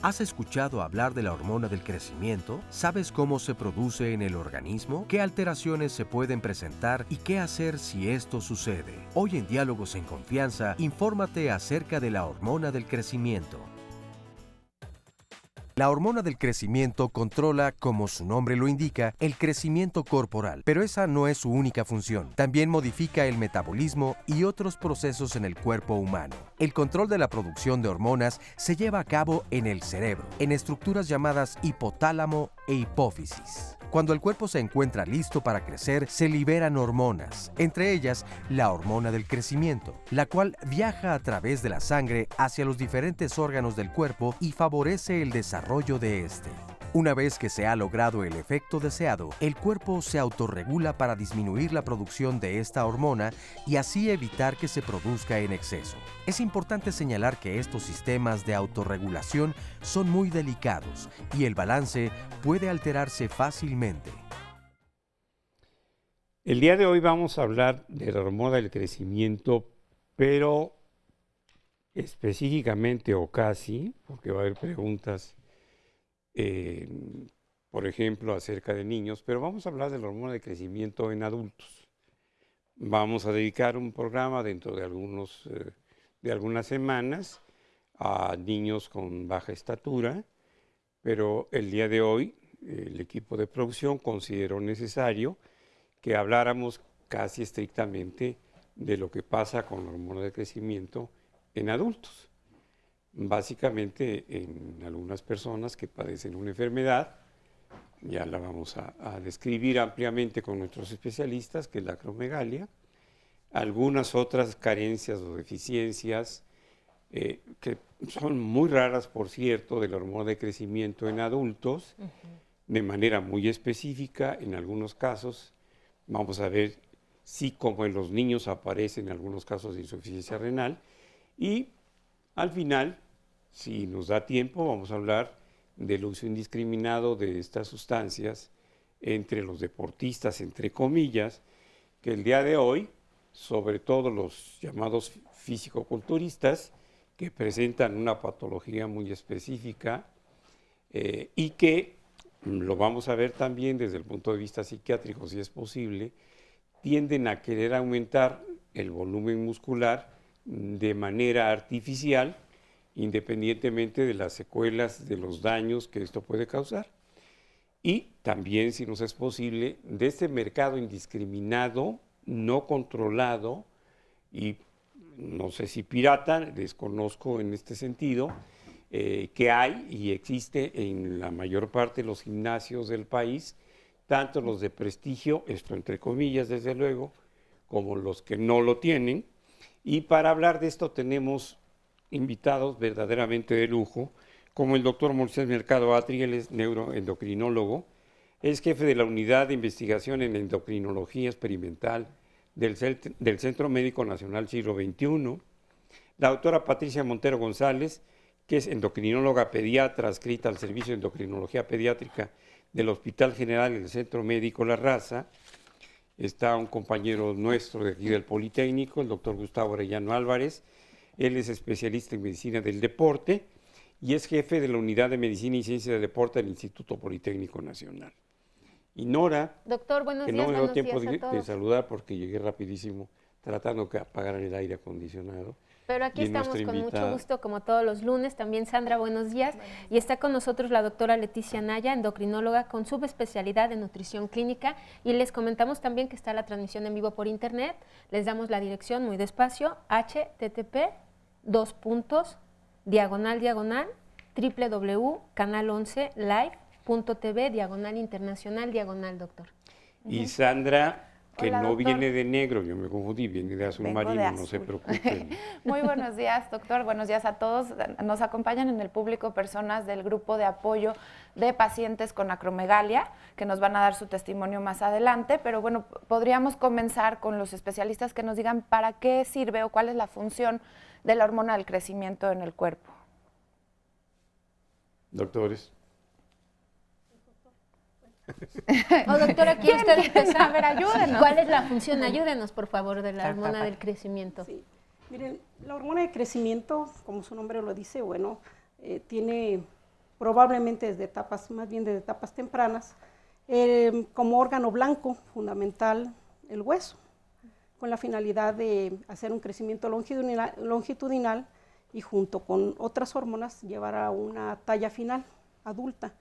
¿Has escuchado hablar de la hormona del crecimiento? ¿Sabes cómo se produce en el organismo? ¿Qué alteraciones se pueden presentar y qué hacer si esto sucede? Hoy en Diálogos en Confianza, infórmate acerca de la hormona del crecimiento. La hormona del crecimiento controla, como su nombre lo indica, el crecimiento corporal, pero esa no es su única función. También modifica el metabolismo y otros procesos en el cuerpo humano. El control de la producción de hormonas se lleva a cabo en el cerebro, en estructuras llamadas hipotálamo e hipófisis. Cuando el cuerpo se encuentra listo para crecer, se liberan hormonas, entre ellas la hormona del crecimiento, la cual viaja a través de la sangre hacia los diferentes órganos del cuerpo y favorece el desarrollo de este. Una vez que se ha logrado el efecto deseado, el cuerpo se autorregula para disminuir la producción de esta hormona y así evitar que se produzca en exceso. Es importante señalar que estos sistemas de autorregulación son muy delicados y el balance puede alterarse fácilmente. El día de hoy vamos a hablar de la hormona del crecimiento, pero específicamente o casi, porque va a haber preguntas por ejemplo, acerca de niños, pero vamos a hablar de la hormona de crecimiento en adultos. Vamos a dedicar un programa dentro de algunas semanas a niños con baja estatura, pero el día de hoy el equipo de producción consideró necesario que habláramos casi estrictamente de lo que pasa con la hormona de crecimiento en adultos. Básicamente en algunas personas que padecen una enfermedad, ya la vamos a describir ampliamente con nuestros especialistas, que es la acromegalia, algunas otras carencias o deficiencias que son muy raras, por cierto, de la hormona de crecimiento en adultos, de manera muy específica. En algunos casos vamos a ver si como en los niños aparecen algunos casos de insuficiencia renal y al final, si nos da tiempo, vamos a hablar del uso indiscriminado de estas sustancias entre los deportistas, entre comillas, que el día de hoy, sobre todo los llamados fisicoculturistas, que presentan una patología muy específica y que, lo vamos a ver también desde el punto de vista psiquiátrico, si es posible, tienden a querer aumentar el volumen muscular de manera artificial, independientemente de las secuelas, de los daños que esto puede causar. Y también, si nos es posible, de este mercado indiscriminado, no controlado y no sé si pirata, desconozco en este sentido, que hay y existe en la mayor parte de los gimnasios del país, tanto los de prestigio, esto entre comillas desde luego, como los que no lo tienen. Y para hablar de esto tenemos invitados verdaderamente de lujo, como el doctor Moisés Mercado Atri, él es neuroendocrinólogo, es jefe de la Unidad de Investigación en Endocrinología Experimental del Centro Médico Nacional Siglo XXI, la doctora Patricia Montero González, que es endocrinóloga pediatra adscrita al Servicio de Endocrinología Pediátrica del Hospital General del Centro Médico La Raza. Está un compañero nuestro de aquí del Politécnico, el doctor Gustavo Arellano Álvarez. Él es especialista en medicina del deporte y es jefe de la Unidad de Medicina y Ciencia del Deporte del Instituto Politécnico Nacional. Y Nora, doctor, buenos que días, no me dio tiempo de todos. saludar porque llegué rapidísimo tratando que apagaran el aire acondicionado. Pero aquí estamos con mucho gusto, como todos los lunes. También Sandra, buenos días. Y está con nosotros la doctora Leticia Naya, endocrinóloga con subespecialidad en nutrición clínica. Y les comentamos también que está la transmisión en vivo por internet. Les damos la dirección muy despacio, http://www.canal11live.tv/internacional/, doctor. Y Sandra, que Hola, no doctor. viene de negro, yo me confundí, viene de azul Vengo marino, de no se azul. preocupen. Muy buenos días, doctor. Buenos días a todos. Nos acompañan en el público personas del grupo de apoyo de pacientes con acromegalia, que nos van a dar su testimonio más adelante, pero bueno, podríamos comenzar con los especialistas que nos digan para qué sirve o cuál es la función de la hormona del crecimiento en el cuerpo. Doctores. Doctora, ¿quiere usted empezar? A ver, ayúdenos. ¿Cuál es la función? Ayúdenos, por favor, de la hormona del crecimiento. Sí. Miren, la hormona de crecimiento, como su nombre lo dice, bueno, tiene probablemente desde etapas, más bien desde etapas tempranas, como órgano blanco fundamental el hueso, con la finalidad de hacer un crecimiento longitudinal y junto con otras hormonas llevar a una talla final adulta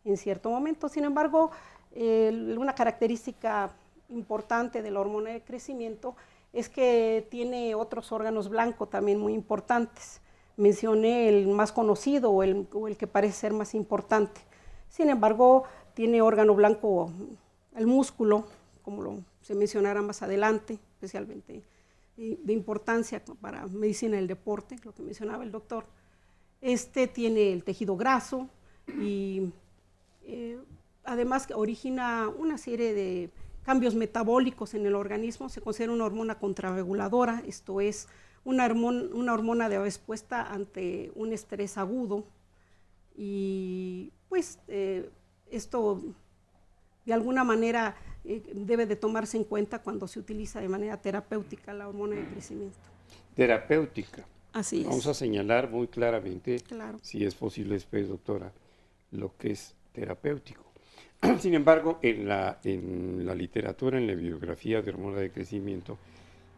en cierto momento. Sin embargo, una característica importante de la hormona de crecimiento es que tiene otros órganos blancos también muy importantes. Mencioné el más conocido o el que parece ser más importante. Sin embargo, tiene órgano blanco el músculo, como se mencionará más adelante, especialmente de importancia para medicina del deporte, lo que mencionaba el doctor. Tiene el tejido graso y además origina una serie de cambios metabólicos en el organismo. Se considera una hormona contrarreguladora, esto es una hormona de respuesta ante un estrés agudo, y pues esto de alguna manera debe de tomarse en cuenta cuando se utiliza de manera terapéutica la hormona de crecimiento. Terapéutica. Así es. Vamos a señalar muy claramente, claro, si es posible después, doctora, lo que es terapéutico. Sin embargo, en la literatura, en la bibliografía de hormona de crecimiento,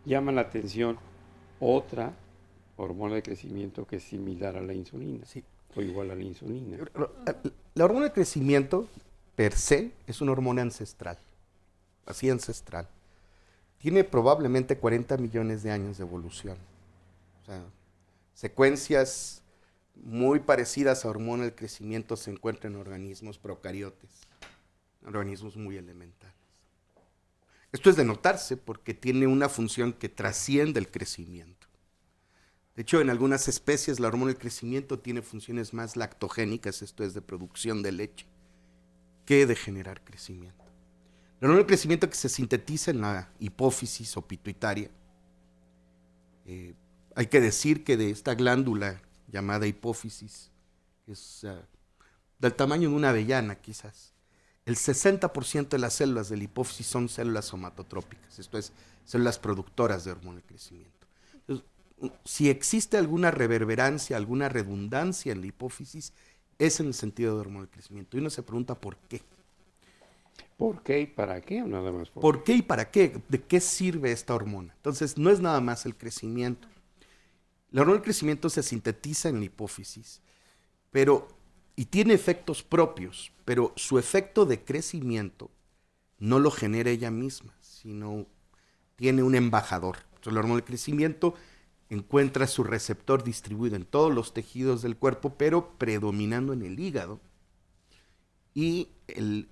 llama la atención otra hormona de crecimiento que es similar a la insulina, sí, o igual a la insulina. La hormona de crecimiento, per se, es una hormona ancestral, así ancestral. Tiene probablemente 40 millones de años de evolución. O sea, secuencias muy parecidas a hormona del crecimiento se encuentran en organismos procariotes, organismos muy elementales. Esto es de notarse porque tiene una función que trasciende el crecimiento. De hecho, en algunas especies la hormona del crecimiento tiene funciones más lactogénicas, esto es de producción de leche, que de generar crecimiento. La hormona del crecimiento que se sintetiza en la hipófisis o pituitaria, hay que decir que de esta glándula llamada hipófisis, que es del tamaño de una avellana quizás, el 60% de las células de la hipófisis son células somatotrópicas, esto es, células productoras de hormona de crecimiento. Entonces, si existe alguna reverberancia, alguna redundancia en la hipófisis, es en el sentido de hormona de crecimiento. Y uno se pregunta por qué. ¿Por qué y para qué? O nada más ¿Por qué y para qué? ¿De qué sirve esta hormona? Entonces, no es nada más el crecimiento. La hormona del crecimiento se sintetiza en la hipófisis, y tiene efectos propios, pero su efecto de crecimiento no lo genera ella misma, sino tiene un embajador. Entonces, la hormona del crecimiento encuentra su receptor distribuido en todos los tejidos del cuerpo, pero predominando en el hígado. Y el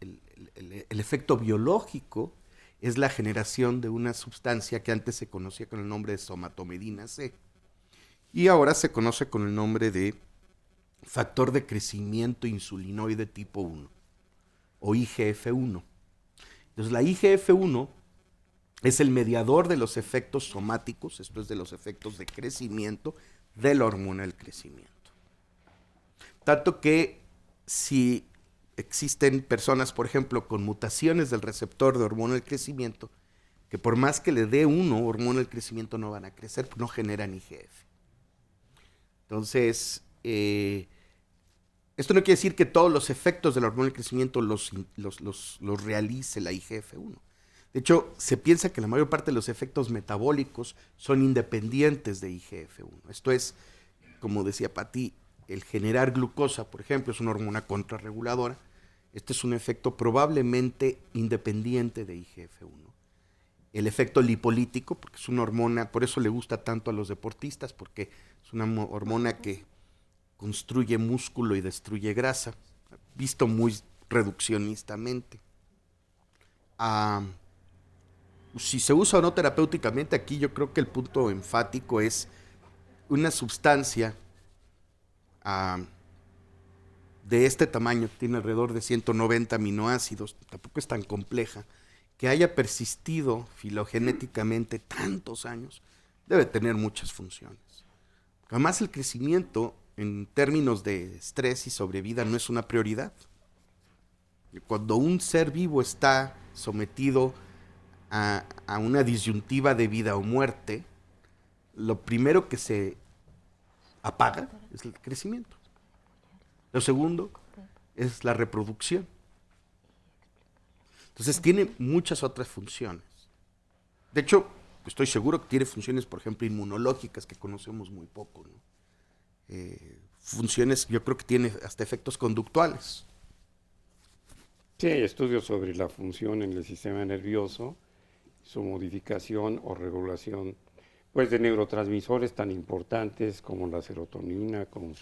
efecto biológico es la generación de una sustancia que antes se conocía con el nombre de somatomedina C y ahora se conoce con el nombre de factor de crecimiento insulinoide tipo 1 o IGF-1. Entonces la IGF-1 es el mediador de los efectos somáticos, esto es de los efectos de crecimiento de la hormona del crecimiento. Tanto que si existen personas, por ejemplo, con mutaciones del receptor de hormona del crecimiento, que por más que le dé uno hormona del crecimiento no van a crecer, no generan IGF. Entonces, esto no quiere decir que todos los efectos de la hormona del crecimiento los realice la IGF-1. De hecho, se piensa que la mayor parte de los efectos metabólicos son independientes de IGF-1. Esto es, como decía Pati, el generar glucosa, por ejemplo, es una hormona contrarreguladora. Este es un efecto probablemente independiente de IGF-1. El efecto lipolítico, porque es una hormona, por eso le gusta tanto a los deportistas, porque es una hormona que construye músculo y destruye grasa, visto muy reduccionistamente. Si se usa o no terapéuticamente, aquí yo creo que el punto enfático es una sustancia de este tamaño, tiene alrededor de 190 aminoácidos, tampoco es tan compleja, que haya persistido filogenéticamente tantos años, debe tener muchas funciones. Además, el crecimiento en términos de estrés y sobrevida no es una prioridad. Cuando un ser vivo está sometido a una disyuntiva de vida o muerte, lo primero que se apaga es el crecimiento. Lo segundo es la reproducción. Entonces tiene muchas otras funciones. De hecho, estoy seguro que tiene funciones, por ejemplo, inmunológicas que conocemos muy poco, ¿no? Funciones, yo creo que tiene hasta efectos conductuales. Sí, hay estudios sobre la función en el sistema nervioso, su modificación o regulación, pues, de neurotransmisores tan importantes como la serotonina, como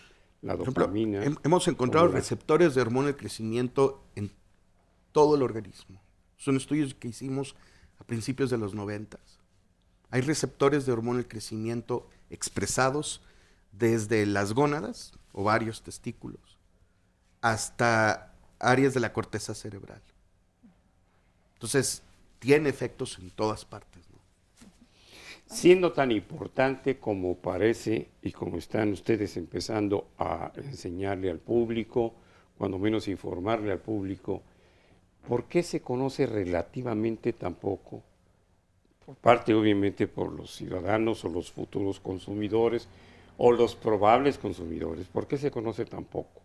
la dopamina. Por ejemplo, hemos encontrado receptores de hormona del crecimiento en todo el organismo. Son estudios que hicimos a principios de los 90. Hay receptores de hormona del crecimiento expresados desde las gónadas, ovarios, testículos, hasta áreas de la corteza cerebral. Entonces, tiene efectos en todas partes, ¿no? Siendo tan importante como parece y como están ustedes empezando a enseñarle al público, cuando menos informarle al público, ¿por qué se conoce relativamente tan poco? Por parte, obviamente, por los ciudadanos o los futuros consumidores o los probables consumidores. ¿Por qué se conoce tan poco?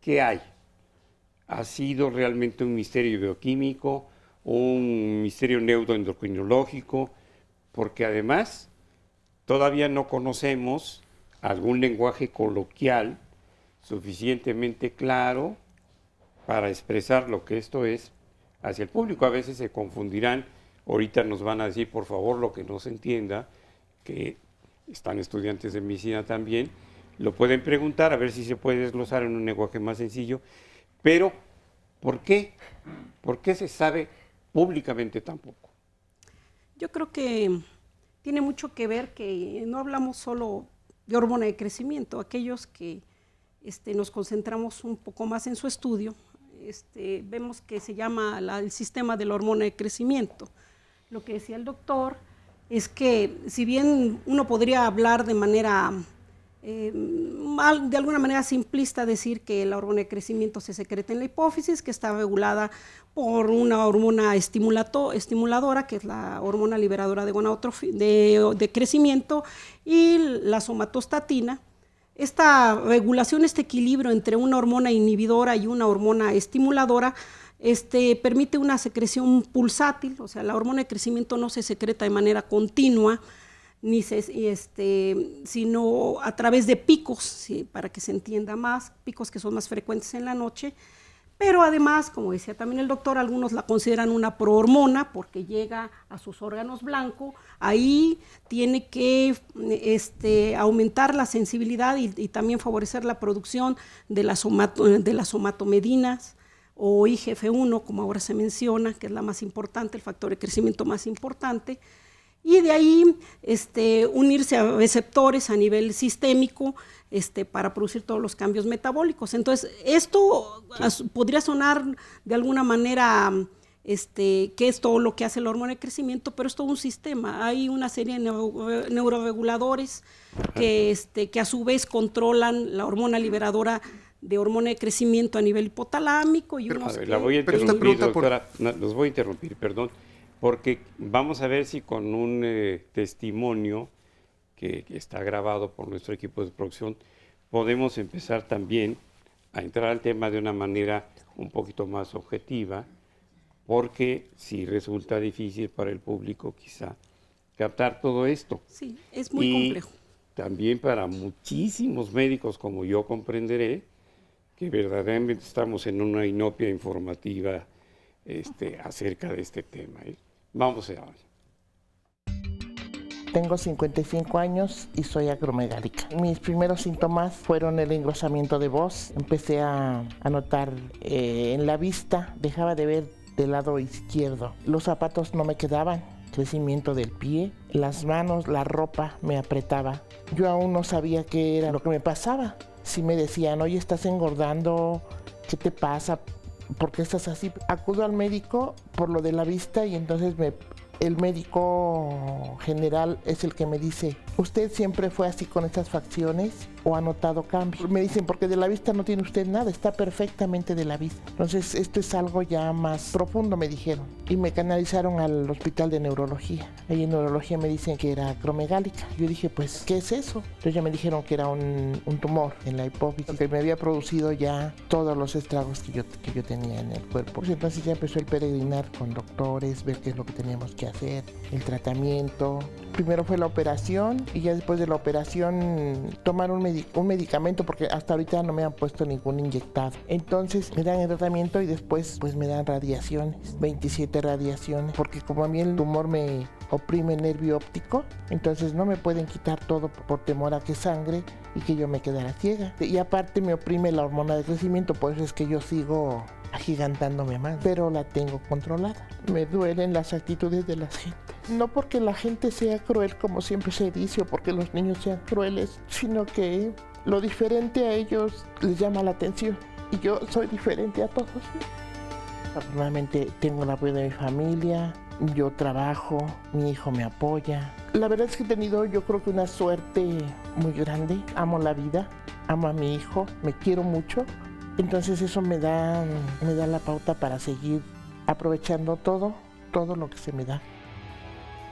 ¿Qué hay? ¿Ha sido realmente un misterio bioquímico, un misterio neuroendocrinológico? Porque además todavía no conocemos algún lenguaje coloquial suficientemente claro para expresar lo que esto es hacia el público. A veces se confundirán, ahorita nos van a decir, por favor, lo que no se entienda, que están estudiantes de medicina también, lo pueden preguntar, a ver si se puede desglosar en un lenguaje más sencillo, pero ¿por qué? ¿Por qué se sabe públicamente tan poco? Yo creo que tiene mucho que ver que no hablamos solo de hormona de crecimiento, aquellos que nos concentramos un poco más en su estudio, vemos que se llama el sistema de la hormona de crecimiento. Lo que decía el doctor es que si bien uno podría hablar de manera, de alguna manera simplista, decir que la hormona de crecimiento se secreta en la hipófisis, que está regulada por una hormona estimuladora, que es la hormona liberadora de crecimiento, y la somatostatina. Esta regulación, este equilibrio entre una hormona inhibidora y una hormona estimuladora permite una secreción pulsátil, o sea, la hormona de crecimiento no se secreta de manera continua, sino a través de picos, ¿sí? Para que se entienda más, picos que son más frecuentes en la noche, pero además, como decía también el doctor, algunos la consideran una prohormona porque llega a sus órganos blancos, ahí tiene que aumentar la sensibilidad y también favorecer la producción de las somatomedinas o IGF-1, como ahora se menciona, que es la más importante, el factor de crecimiento más importante, y de ahí unirse a receptores a nivel sistémico para producir todos los cambios metabólicos. Entonces, esto podría sonar de alguna manera que es todo lo que hace la hormona de crecimiento, pero es todo un sistema. Hay una serie de neuroreguladores que a su vez controlan la hormona liberadora de hormona de crecimiento a nivel hipotalámico. Y la voy a interrumpir, doctora, los voy a interrumpir, perdón. Porque vamos a ver si con un testimonio que está grabado por nuestro equipo de producción, podemos empezar también a entrar al tema de una manera un poquito más objetiva, porque sí resulta difícil para el público quizá captar todo esto. Sí, es muy complejo. También para muchísimos médicos, como yo comprenderé, que verdaderamente estamos en una inopia informativa acerca de este tema. Vamos a ver. Tengo 55 años y soy acromegálica. Mis primeros síntomas fueron el engrosamiento de voz. Empecé a notar en la vista, dejaba de ver del lado izquierdo. Los zapatos no me quedaban, crecimiento del pie, las manos, la ropa me apretaba. Yo aún no sabía qué era lo que me pasaba. Si me decían, oye, estás engordando, ¿qué te pasa? ¿Por qué estás así? Acudo al médico por lo de la vista y entonces el médico general es el que me dice, ¿usted siempre fue así con estas facciones? o ha notado cambios. Me dicen, porque de la vista no tiene usted nada, está perfectamente de la vista. Entonces, esto es algo ya más profundo, me dijeron. Y me canalizaron al hospital de neurología. Ahí en neurología me dicen que era acromegálica. Yo dije, pues, ¿qué es eso? Entonces ya me dijeron que era un tumor en la hipófisis, que me había producido ya todos los estragos que yo tenía en el cuerpo. Pues entonces ya empezó el peregrinar con doctores, ver qué es lo que teníamos que hacer, el tratamiento. Primero fue la operación y ya después de la operación tomar un medicamento, porque hasta ahorita no me han puesto ningún inyectado. Entonces me dan el tratamiento y después pues me dan radiaciones, 27 radiaciones, porque como a mí el tumor me oprime el nervio óptico, entonces no me pueden quitar todo por temor a que sangre y que yo me quedara ciega. Y aparte me oprime la hormona de crecimiento, por eso es que yo sigo agigantándome más, pero la tengo controlada. Me duelen las actitudes de la gente. No porque la gente sea cruel, como siempre se dice, o porque los niños sean crueles, sino que lo diferente a ellos les llama la atención. Y yo soy diferente a todos. Afortunadamente tengo el apoyo de mi familia, yo trabajo, mi hijo me apoya. La verdad es que he tenido, yo creo que una suerte muy grande. Amo la vida, amo a mi hijo, me quiero mucho. Entonces eso me da la pauta para seguir aprovechando todo lo que se me da.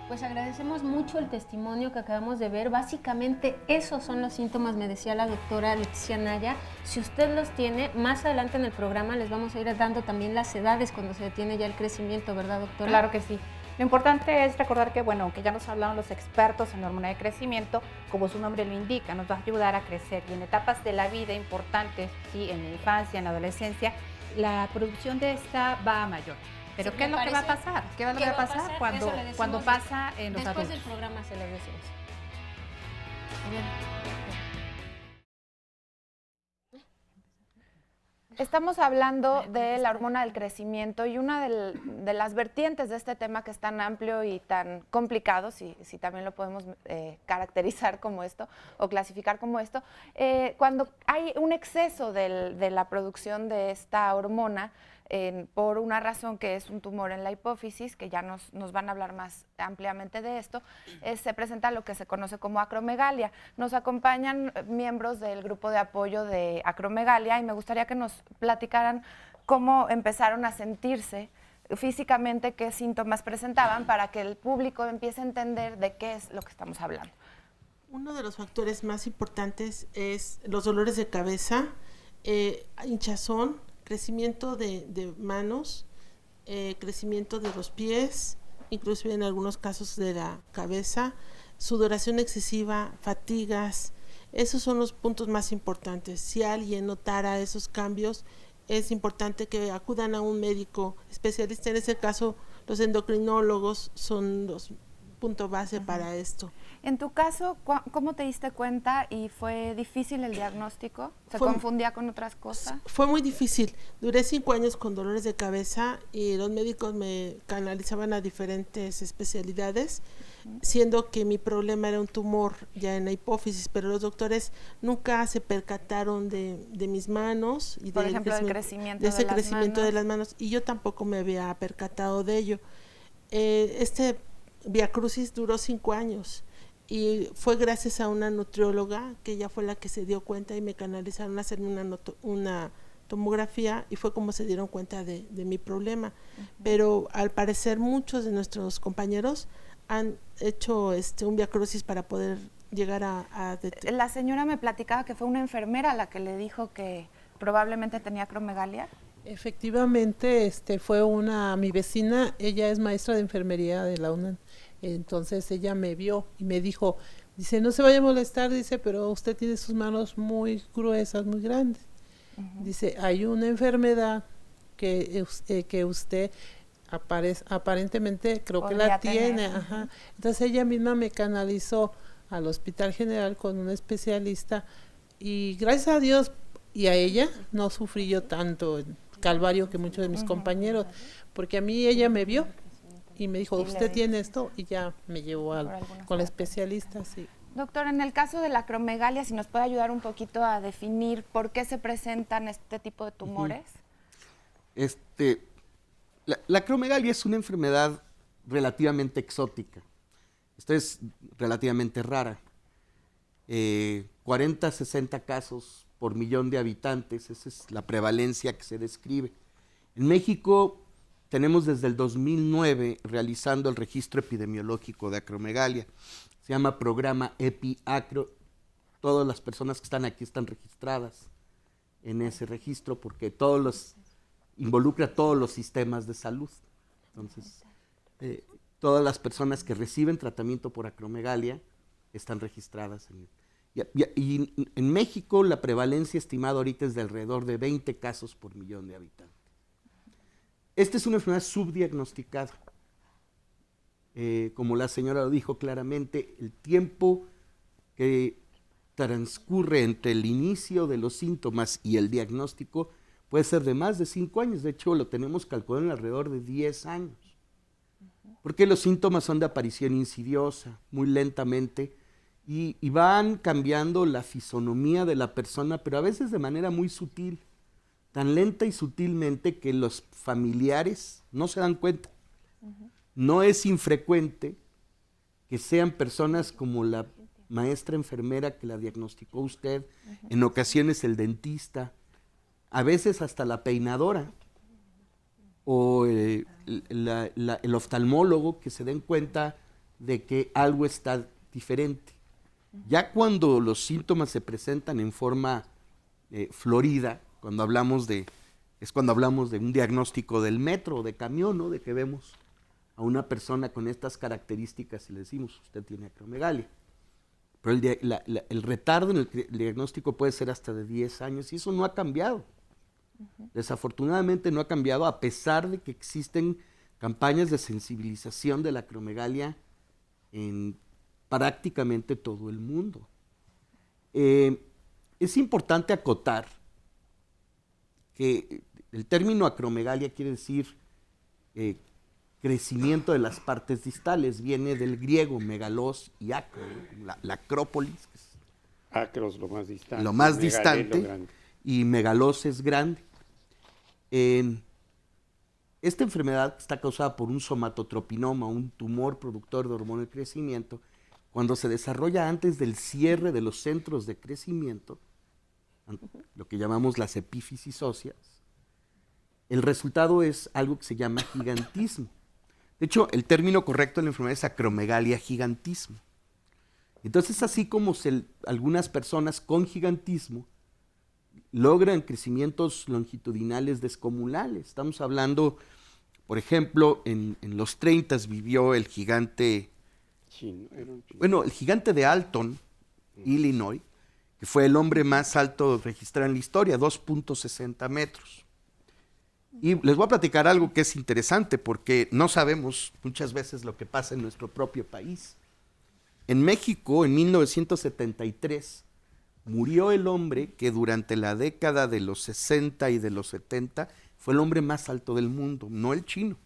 Pues agradecemos mucho el testimonio que acabamos de ver. Básicamente esos son los síntomas, me decía la doctora Leticia Naya. Si usted los tiene, más adelante en el programa les vamos a ir dando también las edades cuando se detiene ya el crecimiento, ¿verdad, doctora? Claro que sí. Lo importante es recordar que, que ya nos hablaron los expertos en la hormona de crecimiento, como su nombre lo indica, nos va a ayudar a crecer. Y en etapas de la vida importantes, sí, en la infancia, en la adolescencia, la producción de esta va a mayor. Pero sí, ¿qué es lo que va a pasar? ¿Qué es lo que va a pasar cuando pasa en los adultos? Después del programa se lo decimos. Bien. Estamos hablando de la hormona del crecimiento y una de las vertientes de este tema que es tan amplio y tan complicado, si también lo podemos caracterizar como esto o clasificar como esto, cuando hay un exceso de la producción de esta hormona, por una razón que es un tumor en la hipófisis, que ya nos van a hablar más ampliamente de esto, se presenta lo que se conoce como acromegalia. Nos acompañan miembros del grupo de apoyo de acromegalia y me gustaría que nos platicaran cómo empezaron a sentirse físicamente, qué síntomas presentaban, para que el público empiece a entender de qué es lo que estamos hablando. Uno de los factores más importantes es los dolores de cabeza, hinchazón, crecimiento de manos, crecimiento de los pies, inclusive en algunos casos de la cabeza, sudoración excesiva, fatigas. Esos son los puntos más importantes. Si alguien notara esos cambios, es importante que acudan a un médico especialista. En ese caso, los endocrinólogos son los puntos base para esto. En tu caso, ¿cómo te diste cuenta y fue difícil el diagnóstico? ¿Se confundía con otras cosas? Fue muy difícil. Duré 5 años con dolores de cabeza y los médicos me canalizaban a diferentes especialidades, siendo que mi problema era un tumor ya en la hipófisis, pero los doctores nunca se percataron de mis manos y por ejemplo, del crecimiento de ese crecimiento de las manos, y yo tampoco me había percatado de ello. Este viacrucis duró 5 años. Y fue gracias a una nutrióloga que ella fue la que se dio cuenta y me canalizaron a hacerme una tomografía y fue como se dieron cuenta de mi problema. Pero al parecer muchos de nuestros compañeros han hecho un viacrucis para poder llegar a La señora me platicaba que fue una enfermera la que le dijo que probablemente tenía acromegalia. Efectivamente, fue mi vecina, ella es maestra de enfermería de la UNAM. Entonces ella me vio y me dice, no se vaya a molestar, dice, pero usted tiene sus manos muy gruesas, muy grandes. Dice, hay una enfermedad que usted aparentemente creo que la tiene. Entonces ella misma me canalizó al Hospital General con un especialista y gracias a Dios y a ella no sufrí yo tanto el calvario que muchos de mis compañeros, porque a mí ella me vio y me dijo, usted tiene esto, y ya me llevó con la especialista. Sí. Doctor, en el caso de la acromegalia, si nos puede ayudar un poquito a definir por qué se presentan este tipo de tumores. La acromegalia es una enfermedad relativamente exótica. Esta es relativamente rara. 40 a 60 casos por millón de habitantes, esa es la prevalencia que se describe. En México tenemos desde el 2009 realizando el registro epidemiológico de acromegalia, se llama programa EpiAcro, todas las personas que están aquí están registradas en ese registro porque involucra todos los sistemas de salud. Entonces, todas las personas que reciben tratamiento por acromegalia están registradas en y en México la prevalencia estimada ahorita es de alrededor de 20 casos por millón de habitantes. Esta es una enfermedad subdiagnosticada. Como la señora lo dijo claramente, el tiempo que transcurre entre el inicio de los síntomas y el diagnóstico puede ser de más de 5 años. De hecho, lo tenemos calculado en alrededor de 10 años. Porque los síntomas son de aparición insidiosa, muy lentamente, y van cambiando la fisonomía de la persona, pero a veces de manera muy sutil, tan lenta y sutilmente que los familiares no se dan cuenta. No es infrecuente que sean personas como la maestra enfermera que la diagnosticó usted, en ocasiones el dentista, a veces hasta la peinadora, o el oftalmólogo, que se den cuenta de que algo está diferente. Ya cuando los síntomas se presentan en forma florida, cuando hablamos de un diagnóstico del metro o de camión, ¿no? De que vemos a una persona con estas características y le decimos, usted tiene acromegalia. Pero el retardo en el diagnóstico puede ser hasta de 10 años y eso no ha cambiado. Desafortunadamente no ha cambiado, a pesar de que existen campañas de sensibilización de la acromegalia en prácticamente todo el mundo. Es importante acotar que el término acromegalia quiere decir crecimiento de las partes distales, viene del griego megalos y acro, la acrópolis. Acros, lo más distante. Lo más distante, y megalos es grande. Esta enfermedad está causada por un somatotropinoma, un tumor productor de hormona de crecimiento. Cuando se desarrolla antes del cierre de los centros de crecimiento, lo que llamamos las epífisis óseas, el resultado es algo que se llama gigantismo. De hecho, el término correcto de la enfermedad es acromegalia gigantismo. Entonces, así como algunas personas con gigantismo logran crecimientos longitudinales descomunales. Estamos hablando, por ejemplo, en los 30 vivió el gigante chino, bueno, el gigante de Alton, Illinois, que fue el hombre más alto registrado en la historia, 2.60 metros. Y les voy a platicar algo que es interesante porque no sabemos muchas veces lo que pasa en nuestro propio país. En México, en 1973, murió el hombre que durante la década de los 60 y de los 70 fue el hombre más alto del mundo, no el chino.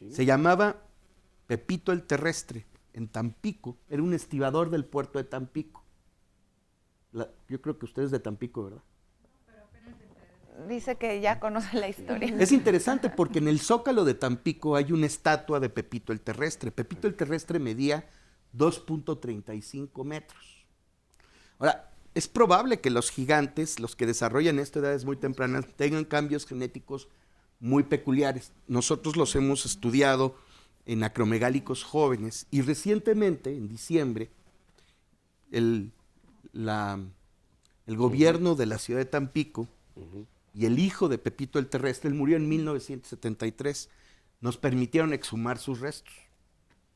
Se llamaba Pepito el Terrestre, en Tampico, era un estibador del puerto de Tampico. Yo creo que usted es de Tampico, ¿verdad? Dice que ya conoce la historia. Es interesante porque en el Zócalo de Tampico hay una estatua de Pepito el Terrestre. Pepito el Terrestre medía 2.35 metros. Ahora, es probable que los gigantes, los que desarrollan esto a edades muy tempranas, tengan cambios genéticos muy peculiares. Nosotros los hemos estudiado en acromegálicos jóvenes y recientemente, en diciembre, el gobierno de la ciudad de Tampico y el hijo de Pepito el Terrestre, él murió en 1973, nos permitieron exhumar sus restos.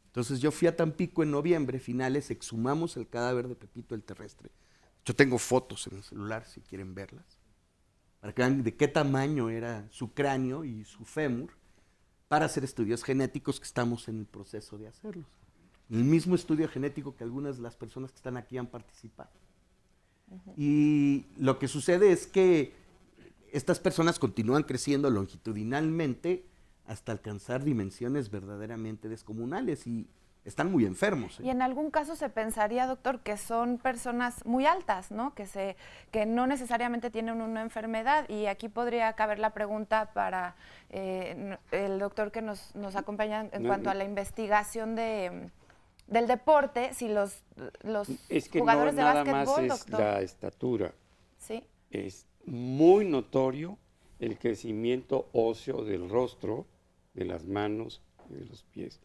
Entonces yo fui a Tampico en noviembre, finales, exhumamos el cadáver de Pepito el Terrestre. Yo tengo fotos en el celular, si quieren verlas, para que vean de qué tamaño era su cráneo y su fémur, para hacer estudios genéticos que estamos en el proceso de hacerlos. El mismo estudio genético que algunas de las personas que están aquí han participado. Y lo que sucede es que estas personas continúan creciendo longitudinalmente hasta alcanzar dimensiones verdaderamente descomunales y están muy enfermos. Y en algún caso se pensaría, doctor, que son personas muy altas, ¿no? Que no necesariamente tienen una enfermedad. Y aquí podría caber la pregunta para el doctor que nos acompaña en cuanto a la investigación de del deporte, si los es que jugadores no de nada básquetbol, más es doctor. la estatura. Sí. Es muy notorio el crecimiento óseo del rostro, de las manos y de los pies.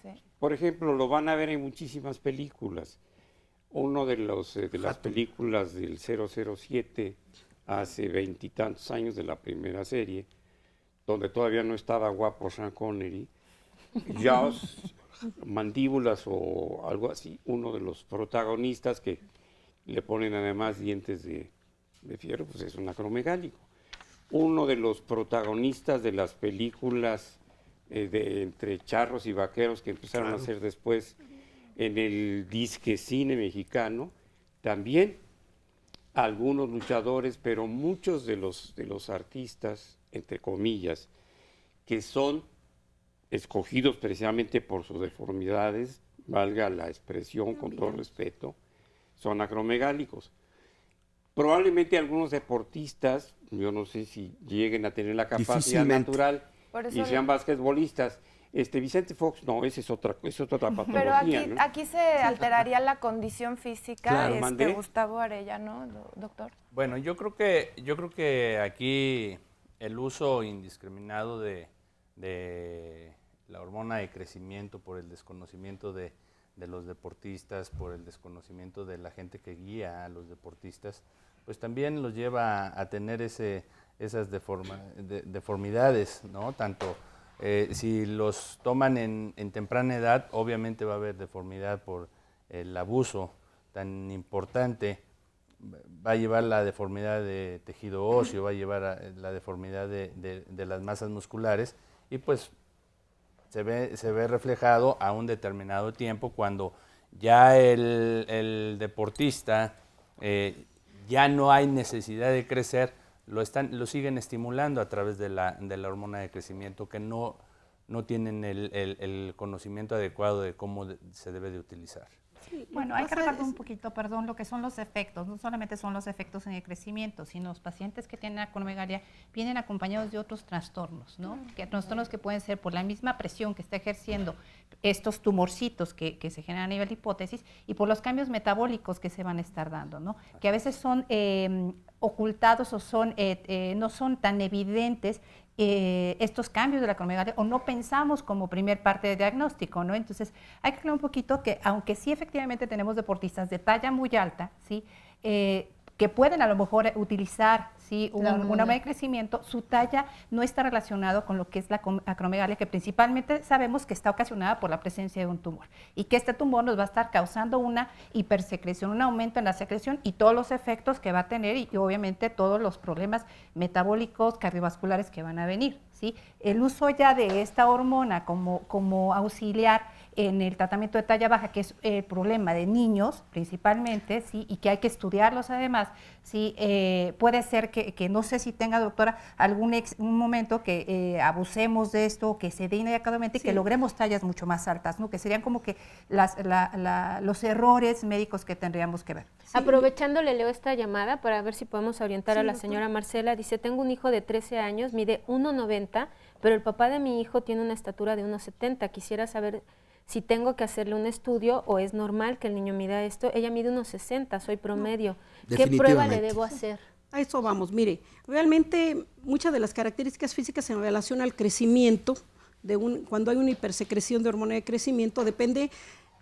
Sí. Por ejemplo, lo van a ver en muchísimas películas. Uno de las películas del 007 hace 20 y tantos años, de la primera serie, donde todavía no estaba guapo Sean Connery, Jaws, Mandíbulas o algo así, uno de los protagonistas que le ponen además dientes de fierro, pues es un acromegálico. Uno de los protagonistas de las películas entre charros y vaqueros que empezaron a hacer después en el disque cine mexicano, también algunos luchadores, pero muchos de los artistas, entre comillas, que son escogidos precisamente por sus deformidades, valga la expresión con todo respeto, son acromegálicos. Probablemente algunos deportistas, yo no sé si lleguen a tener la capacidad natural y sean basquetbolistas. Vicente Fox, no, esa es otra patología. Pero ¿no? aquí se alteraría la condición física, Claro, Gustavo Arellano, doctor. Bueno, yo creo que aquí el uso indiscriminado de la hormona de crecimiento por el desconocimiento de los deportistas, por el desconocimiento de la gente que guía a los deportistas, pues también los lleva a tener esas deformidades, ¿no? Tanto si los toman en temprana edad, obviamente va a haber deformidad por el abuso tan importante, va a llevar la deformidad de tejido óseo, va a llevar la deformidad de las masas musculares, y pues se ve reflejado a un determinado tiempo cuando ya el deportista ya no hay necesidad de crecer, lo siguen estimulando a través de la hormona de crecimiento, que no tienen el conocimiento adecuado de cómo se debe de utilizar. Sí, bueno, hay que recordar un poquito, perdón, lo que son los efectos. No solamente son los efectos en el crecimiento, sino los pacientes que tienen acromegalia vienen acompañados de otros trastornos, ¿no? Trastornos que pueden ser por la misma presión que está ejerciendo estos tumorcitos que se generan a nivel de hipótesis, y por los cambios metabólicos que se van a estar dando, ¿no? Que a veces son ocultados o no son tan evidentes estos cambios de la acromegalia, o no pensamos como primer parte de diagnóstico, ¿no? Entonces hay que aclarar un poquito que, aunque sí efectivamente tenemos deportistas de talla muy alta, ¿sí? Que pueden a lo mejor utilizar, ¿sí? una hormona de crecimiento, su talla no está relacionado con lo que es la acromegalia, que principalmente sabemos que está ocasionada por la presencia de un tumor, y que este tumor nos va a estar causando una hipersecreción, un aumento en la secreción y todos los efectos que va a tener, y obviamente todos los problemas metabólicos, cardiovasculares que van a venir, ¿sí? El uso ya de esta hormona como auxiliar en el tratamiento de talla baja, que es el problema de niños principalmente, ¿sí? Y que hay que estudiarlos además, ¿sí? Puede ser que no sé si tenga, doctora, un momento que abusemos de esto, que se dé inadecuadamente, y que logremos tallas mucho más altas, ¿no? Que serían como que los errores médicos que tendríamos que ver. Sí. Aprovechando, le leo esta llamada para ver si podemos orientar a la señora Marcela. Dice, tengo un hijo de 13 años, mide 1,90, pero el papá de mi hijo tiene una estatura de 1,70. Quisiera saber si tengo que hacerle un estudio o es normal que el niño mida esto. Ella mide 1,60, soy promedio. ¿Qué prueba le debo hacer? A eso vamos, mire, realmente muchas de las características físicas en relación al crecimiento, cuando hay una hipersecreción de hormona de crecimiento, depende,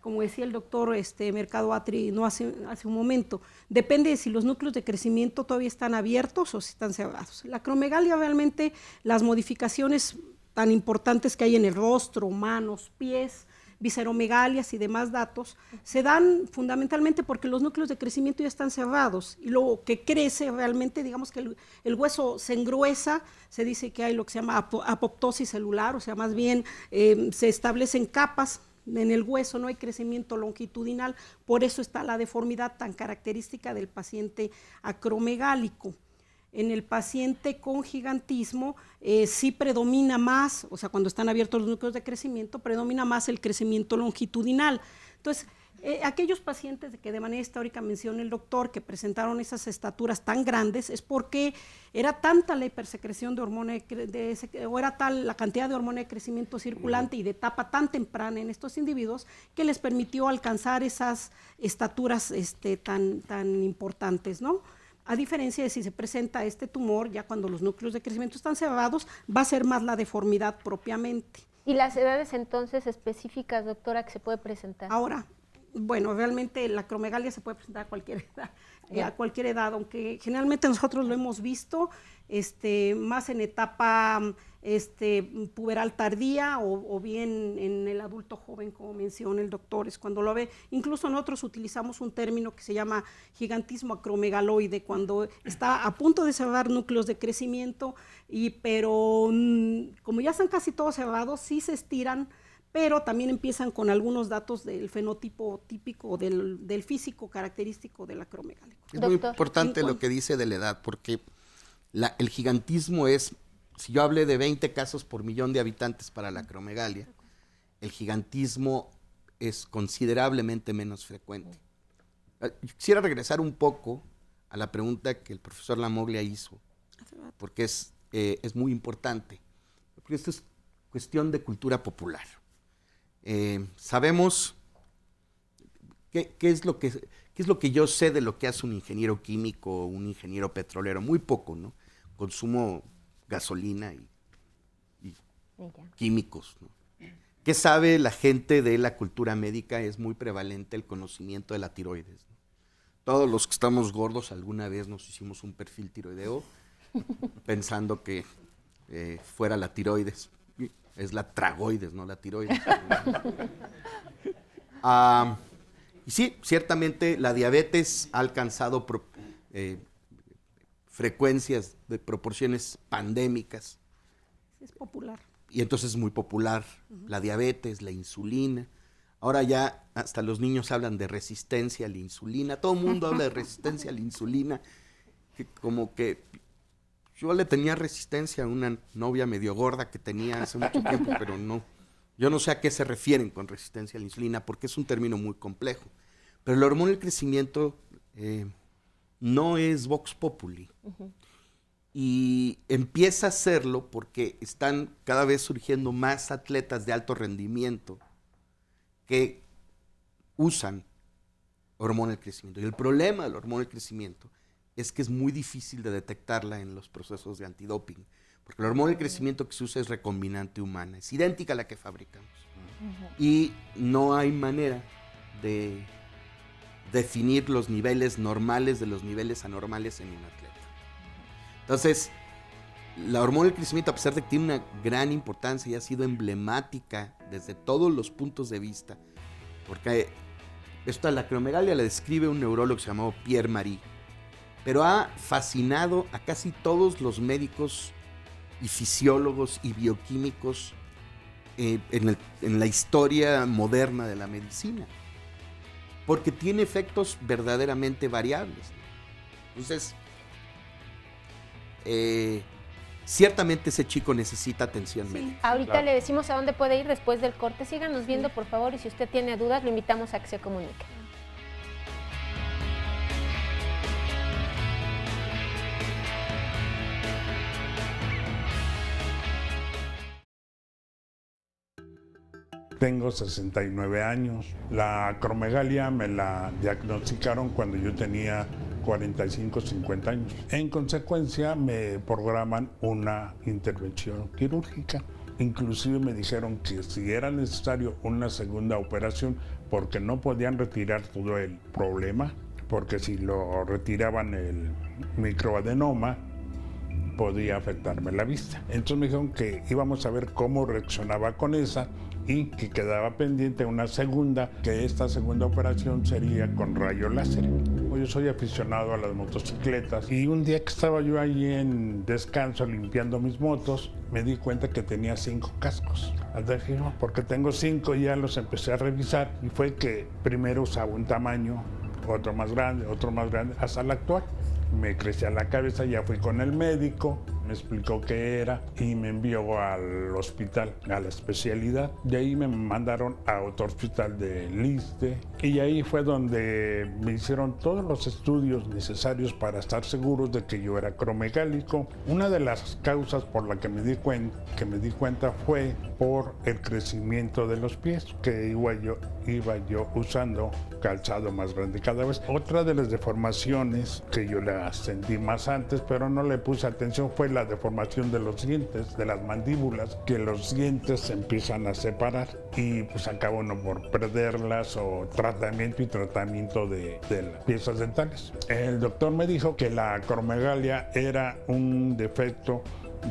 como decía el doctor Mercado Atri no hace un momento, depende de si los núcleos de crecimiento todavía están abiertos o si están cerrados. La acromegalia, realmente las modificaciones tan importantes que hay en el rostro, manos, pies, visceromegalias y demás datos, se dan fundamentalmente porque los núcleos de crecimiento ya están cerrados, y lo que crece realmente, digamos que el hueso se engruesa, se dice que hay lo que se llama apoptosis celular, o sea, más bien se establecen capas en el hueso, no hay crecimiento longitudinal, por eso está la deformidad tan característica del paciente acromegálico. En el paciente con gigantismo sí predomina más, o sea, cuando están abiertos los núcleos de crecimiento, predomina más el crecimiento longitudinal. Entonces, Aquellos pacientes que de manera histórica menciona el doctor que presentaron esas estaturas tan grandes es porque era tanta la hipersecreción de hormona o era tal la cantidad de hormona de crecimiento circulante y de etapa tan temprana en estos individuos que les permitió alcanzar esas estaturas tan importantes, ¿no? A diferencia de si se presenta este tumor, ya cuando los núcleos de crecimiento están cebados, va a ser más la deformidad propiamente. ¿Y las edades entonces específicas, doctora, que se puede presentar? Ahora, bueno, realmente la acromegalia se puede presentar a cualquier edad, aunque generalmente nosotros lo hemos visto más en etapa puberal tardía o bien en el adulto joven, como menciona el doctor, es cuando lo ve. Incluso nosotros utilizamos un término que se llama gigantismo acromegaloide, cuando está a punto de cebar núcleos de crecimiento, pero como ya están casi todos cebados, sí se estiran, pero también empiezan con algunos datos del fenotipo típico del físico característico del acromegálico. Es muy importante lo que dice de la edad, porque el gigantismo es, si yo hablé de 20 casos por millón de habitantes para la acromegalia, el gigantismo es considerablemente menos frecuente. Quisiera regresar un poco a la pregunta que el profesor Lamoglia hizo, porque es muy importante, porque esto es cuestión de cultura popular. Sabemos qué es lo que yo sé de lo que hace un ingeniero químico o un ingeniero petrolero, muy poco, ¿no? Consumo gasolina y químicos, ¿no? ¿Qué sabe la gente de la cultura médica? Es muy prevalente el conocimiento de la tiroides, ¿no? Todos los que estamos gordos alguna vez nos hicimos un perfil tiroideo pensando que fuera la tiroides. Es la tragoides, no la tiroides. Y sí, ciertamente la diabetes ha alcanzado frecuencias de proporciones pandémicas. Es popular. Y entonces es muy popular la diabetes, la insulina. Ahora ya hasta los niños hablan de resistencia a la insulina. Todo el mundo habla de resistencia a la insulina. Como que yo le tenía resistencia a una novia medio gorda que tenía hace mucho tiempo, pero no. Yo no sé a qué se refieren con resistencia a la insulina, porque es un término muy complejo. Pero la hormona del crecimiento no es vox populi. Y empieza a serlo porque están cada vez surgiendo más atletas de alto rendimiento que usan hormona del crecimiento. Y el problema de la hormona del crecimiento es que es muy difícil de detectarla en los procesos de antidoping, porque la hormona del crecimiento que se usa es recombinante humana, es idéntica a la que fabricamos. Y no hay manera de definir los niveles normales de los niveles anormales en un atleta. Entonces, la hormona del crecimiento, a pesar de que tiene una gran importancia y ha sido emblemática desde todos los puntos de vista, porque esto a la acromegalia la describe un neurólogo que se llamó Pierre Marie, pero ha fascinado a casi todos los médicos y fisiólogos y bioquímicos en la historia moderna de la medicina, porque tiene efectos verdaderamente variables. Entonces, ciertamente ese chico necesita atención médica. Ahorita le decimos a dónde puede ir después del corte. Síganos viendo, por favor, y si usted tiene dudas, lo invitamos a que se comunique. Tengo 69 años. La acromegalia me la diagnosticaron cuando yo tenía 45, 50 años. En consecuencia, me programan una intervención quirúrgica. Inclusive me dijeron que si era necesario una segunda operación, porque no podían retirar todo el problema, porque si lo retiraban el microadenoma, podía afectarme la vista. Entonces me dijeron que íbamos a ver cómo reaccionaba con esa y que quedaba pendiente una segunda, que esta segunda operación sería con rayo láser. Yo soy aficionado a las motocicletas y un día que estaba yo ahí en descanso limpiando mis motos, me di cuenta que tenía 5 cascos. Entonces dije, no, porque tengo 5 y ya los empecé a revisar y fue que primero usaba un tamaño, otro más grande, hasta el actual. Me crecía la cabeza, ya fui con el médico, me explicó qué era y me envió al hospital, a la especialidad. De ahí me mandaron a otro hospital de Liste y ahí fue donde me hicieron todos los estudios necesarios para estar seguros de que yo era acromegálico. Una de las causas por la que me di cuenta fue por el crecimiento de los pies, que iba yo usando calzado más grande cada vez. Otra de las deformaciones que yo la sentí más antes, pero no le puse atención, fue la deformación de los dientes, de las mandíbulas, que los dientes se empiezan a separar y pues acaba uno por perderlas, o tratamiento de las piezas dentales. El doctor me dijo que la acromegalia era un defecto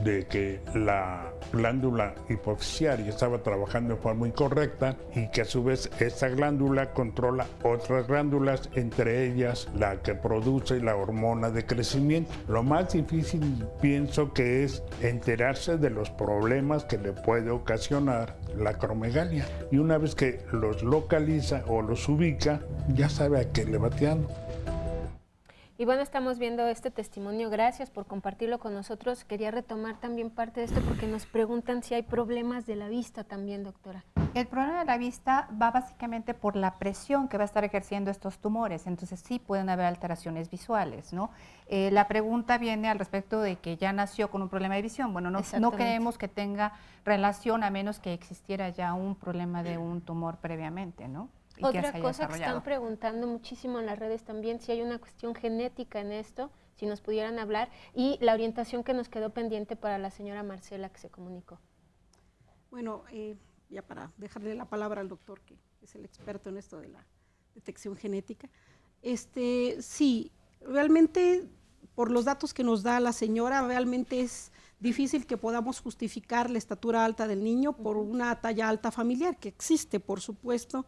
de que la glándula hipofisiaria estaba trabajando de forma incorrecta y que a su vez esa glándula controla otras glándulas, entre ellas la que produce la hormona de crecimiento. Lo más difícil pienso que es enterarse de los problemas que le puede ocasionar la acromegalia, y una vez que los localiza o los ubica, ya sabe a qué le va tirando. Y bueno, estamos viendo este testimonio, gracias por compartirlo con nosotros. Quería retomar también parte de esto porque nos preguntan si hay problemas de la vista también, doctora. El problema de la vista va básicamente por la presión que va a estar ejerciendo estos tumores, entonces sí pueden haber alteraciones visuales, ¿no? La pregunta viene al respecto de que ya nació con un problema de visión. Bueno, no creemos que tenga relación a menos que existiera ya un problema de un tumor previamente, ¿no? Otra cosa que están preguntando muchísimo en las redes también, si hay una cuestión genética en esto, si nos pudieran hablar, y la orientación que nos quedó pendiente para la señora Marcela que se comunicó. Bueno, ya para dejarle la palabra al doctor, que es el experto en esto de la detección genética. Sí, realmente por los datos que nos da la señora, realmente es difícil que podamos justificar la estatura alta del niño por una talla alta familiar, que existe, por supuesto.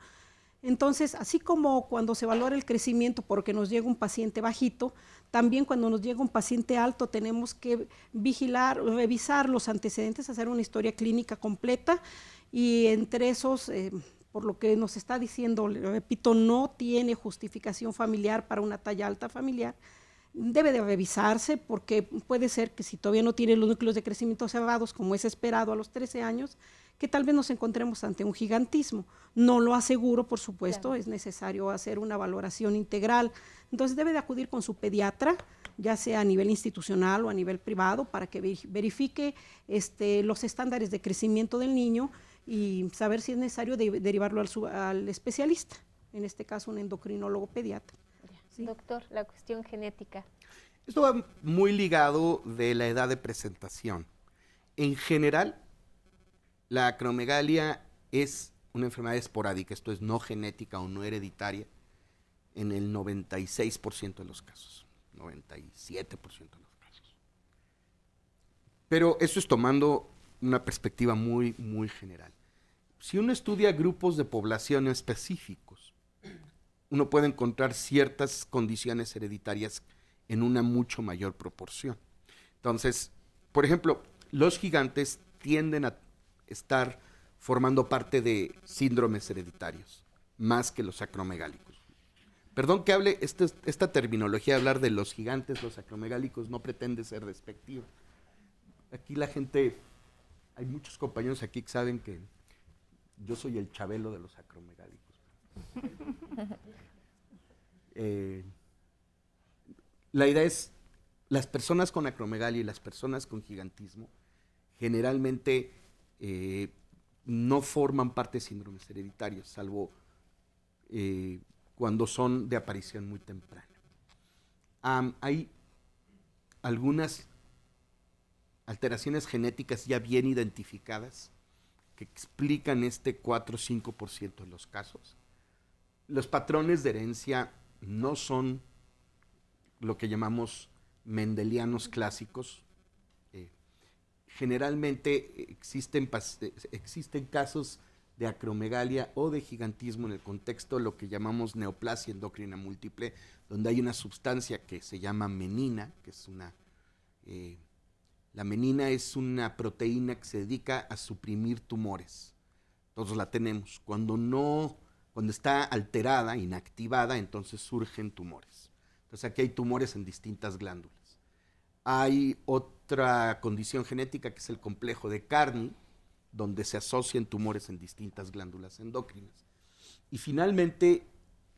Entonces, así como cuando se valora el crecimiento porque nos llega un paciente bajito, también cuando nos llega un paciente alto tenemos que vigilar, revisar los antecedentes, hacer una historia clínica completa, y entre esos, por lo que nos está diciendo, le repito, no tiene justificación familiar para una talla alta familiar. Debe de revisarse porque puede ser que si todavía no tiene los núcleos de crecimiento cerrados, como es esperado a los 13 años, que tal vez nos encontremos ante un gigantismo. No lo aseguro, por supuesto, claro. Es necesario hacer una valoración integral. Entonces debe de acudir con su pediatra, ya sea a nivel institucional o a nivel privado, para que verifique los estándares de crecimiento del niño y saber si es necesario derivarlo al especialista, en este caso un endocrinólogo pediatra. ¿Sí? Doctor, la cuestión genética. Esto va muy ligado de la edad de presentación. En general, la acromegalia es una enfermedad esporádica, esto es no genética o no hereditaria, en el 96% de los casos, 97% de los casos. Pero eso es tomando una perspectiva muy, muy general. Si uno estudia grupos de población específicos, uno puede encontrar ciertas condiciones hereditarias en una mucho mayor proporción. Entonces, por ejemplo, los gigantes tienden a estar formando parte de síndromes hereditarios, más que los acromegálicos. Perdón que hable, esta terminología de hablar de los gigantes, los acromegálicos, no pretende ser despectiva. Aquí la gente, hay muchos compañeros aquí que saben que yo soy el Chabelo de los acromegálicos. La idea es, las personas con acromegalia y las personas con gigantismo generalmente no forman parte de síndromes hereditarios, salvo cuando son de aparición muy temprana. Hay algunas alteraciones genéticas ya bien identificadas que explican este 4 o 5% de los casos. Los patrones de herencia no son lo que llamamos mendelianos clásicos. Generalmente existen casos de acromegalia o de gigantismo en el contexto de lo que llamamos neoplasia endocrina múltiple, donde hay una sustancia que se llama menina, que es la menina es una proteína que se dedica a suprimir tumores. Todos la tenemos. Cuando está alterada, inactivada, entonces surgen tumores. Entonces aquí hay tumores en distintas glándulas. Hay otra condición genética que es el complejo de Carney, donde se asocian tumores en distintas glándulas endocrinas. Y finalmente,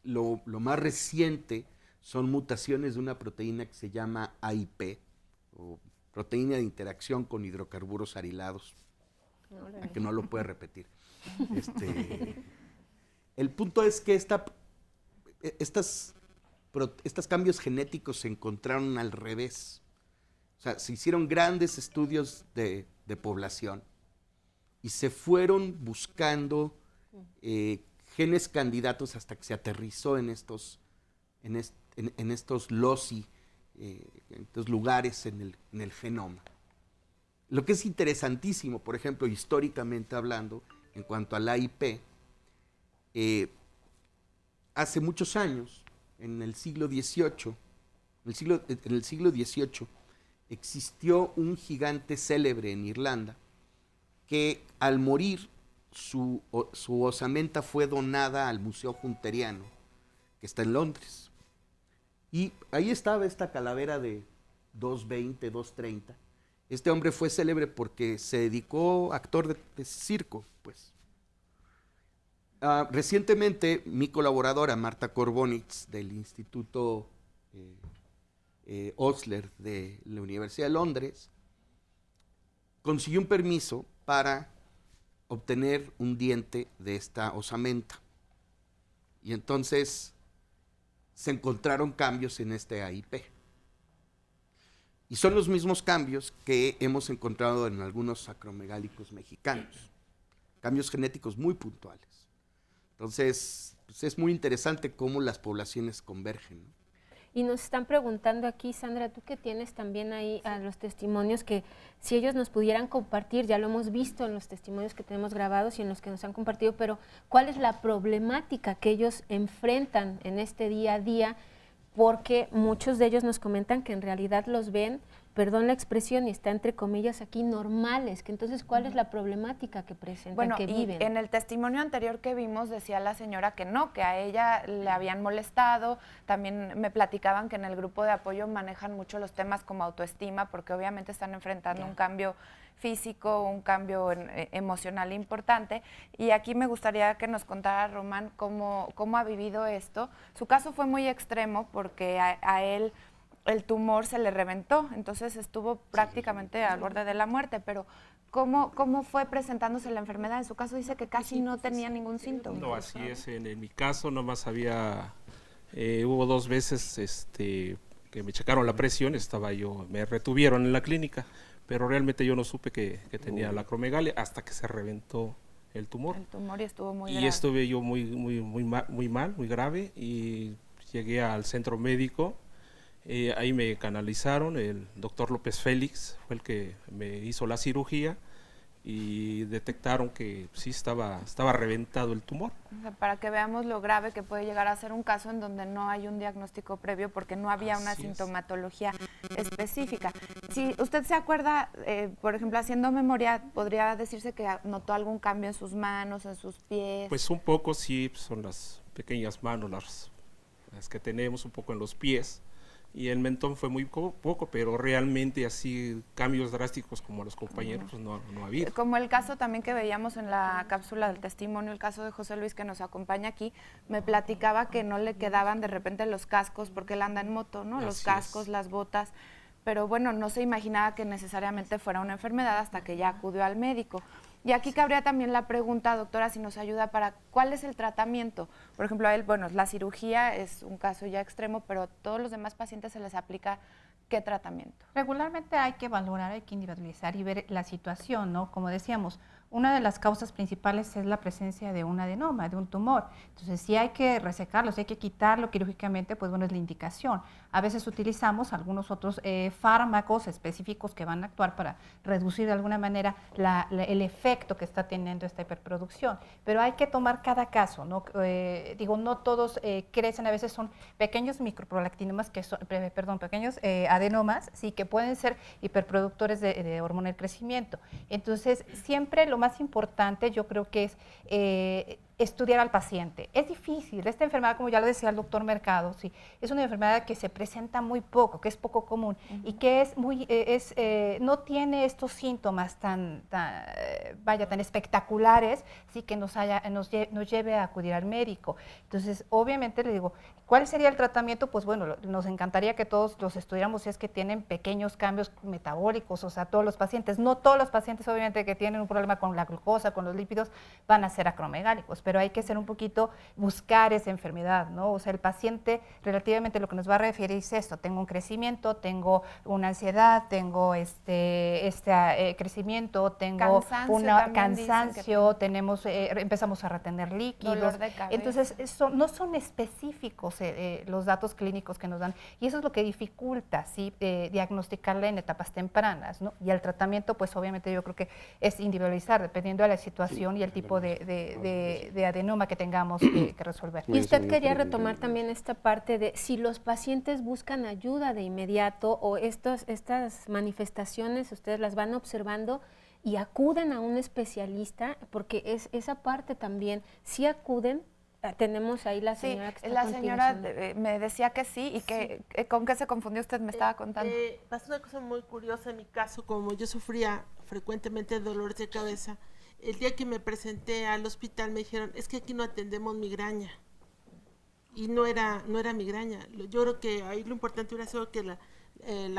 lo más reciente son mutaciones de una proteína que se llama AIP, o proteína de interacción con hidrocarburos arilados, que no lo puede repetir. El punto es que estos cambios genéticos se encontraron al revés. O sea, se hicieron grandes estudios de población y se fueron buscando genes candidatos hasta que se aterrizó en estos loci, en estos lugares en el genoma. Lo que es interesantísimo, por ejemplo, históricamente hablando, en cuanto al AIP, hace muchos años, en el siglo XVIII, existió un gigante célebre en Irlanda que al morir su osamenta fue donada al Museo Hunteriano, que está en Londres. Y ahí estaba esta calavera de 2.20, 2.30. Este hombre fue célebre porque se dedicó actor de circo, pues. Recientemente, mi colaboradora, Marta Corbonitz, del Instituto Osler de la Universidad de Londres, consiguió un permiso para obtener un diente de esta osamenta. Y entonces se encontraron cambios en este AIP. Y son los mismos cambios que hemos encontrado en algunos acromegálicos mexicanos. Cambios genéticos muy puntuales. Entonces, pues es muy interesante cómo las poblaciones convergen, ¿no? Y nos están preguntando aquí, Sandra, tú que tienes también ahí a los testimonios, que si ellos nos pudieran compartir, ya lo hemos visto en los testimonios que tenemos grabados y en los que nos han compartido, pero ¿cuál es la problemática que ellos enfrentan en este día a día? Porque muchos de ellos nos comentan que en realidad los ven, perdón la expresión, y está entre comillas aquí, normales, que entonces ¿cuál es la problemática que presentan, que viven? En el testimonio anterior que vimos decía la señora que no, que a ella le habían molestado, también me platicaban que en el grupo de apoyo manejan mucho los temas como autoestima, porque obviamente están enfrentando un cambio físico, un cambio emocional importante, y aquí me gustaría que nos contara Román cómo ha vivido esto. Su caso fue muy extremo porque a él el tumor se le reventó, entonces estuvo prácticamente al borde de la muerte, pero ¿cómo fue presentándose la enfermedad? En su caso dice que casi no tenía ningún síntoma. No, así es, en mi caso nomás hubo 2 veces que me checaron la presión, me retuvieron en la clínica, pero realmente yo no supe que tenía la acromegalia hasta que se reventó el tumor. El tumor y estuvo muy grave. Y estuve yo muy mal, muy grave, y llegué al centro médico. Ahí me canalizaron, el doctor López Félix fue el que me hizo la cirugía y detectaron que sí estaba reventado el tumor. O sea, para que veamos lo grave que puede llegar a ser un caso en donde no hay un diagnóstico previo porque no había una sintomatología específica. Si usted se acuerda, por ejemplo, haciendo memoria, ¿podría decirse que notó algún cambio en sus manos, en sus pies? Pues un poco sí, son las pequeñas manos las que tenemos, un poco en los pies. Y el mentón fue muy poco, pero realmente así cambios drásticos como los compañeros pues no ha habido. Como el caso también que veíamos en la cápsula del testimonio, el caso de José Luis que nos acompaña aquí, me platicaba que no le quedaban de repente los cascos porque él anda en moto, ¿no? Los cascos, las botas, pero bueno, no se imaginaba que necesariamente fuera una enfermedad hasta que ya acudió al médico. Y aquí cabría también la pregunta, doctora, si nos ayuda para cuál es el tratamiento. Por ejemplo, a él, bueno, la cirugía es un caso ya extremo, pero a todos los demás pacientes se les aplica ¿qué tratamiento? Regularmente hay que valorar, hay que individualizar y ver la situación, ¿no? Como decíamos, una de las causas principales es la presencia de un adenoma, de un tumor. Entonces, si hay que resecarlo, si hay que quitarlo quirúrgicamente, pues bueno, es la indicación. A veces utilizamos algunos otros fármacos específicos que van a actuar para reducir de alguna manera el efecto que está teniendo esta hiperproducción. Pero hay que tomar cada caso, ¿no? No todos crecen, a veces son pequeños microprolactinomas, pequeños adenomas, sí, que pueden ser hiperproductores de hormona del crecimiento. Entonces, siempre lo más importante yo creo que es estudiar al paciente. Es difícil, esta enfermedad, como ya lo decía el doctor Mercado, sí, es una enfermedad que se presenta muy poco, que es poco común y que es muy, no tiene estos síntomas tan espectaculares, sí, que nos lleve a acudir al médico. Entonces, obviamente le digo, ¿cuál sería el tratamiento? Pues bueno, nos encantaría que todos los estudiáramos si es que tienen pequeños cambios metabólicos, o sea, todos los pacientes, no todos los pacientes obviamente que tienen un problema con la glucosa, con los lípidos, van a ser acromegálicos, pero hay que ser un poquito, buscar esa enfermedad, ¿no? O sea, el paciente relativamente lo que nos va a referir es esto: tengo un crecimiento, tengo una ansiedad, tengo crecimiento, tengo cansancio, tenemos, empezamos a retener líquidos. Dolor de cabeza. Entonces, no son específicos los datos clínicos que nos dan, y eso es lo que dificulta, ¿sí? Diagnosticarla en etapas tempranas, ¿no? Y el tratamiento, pues obviamente yo creo que es individualizar, dependiendo de la situación y el tipo de adenoma que tengamos que resolver. Y usted quería retomar también esta parte de si los pacientes buscan ayuda de inmediato o estas manifestaciones ustedes las van observando y acuden a un especialista, porque es esa parte también, si acuden. Tenemos ahí la señora que está la señora me decía que sí, y que ¿con qué se confundió usted? Me estaba contando. Pasó una cosa muy curiosa en mi caso, como yo sufría frecuentemente dolores de cabeza. El día que me presenté al hospital me dijeron, es que aquí no atendemos migraña. Y no era migraña. Yo creo que ahí lo importante hubiera sido que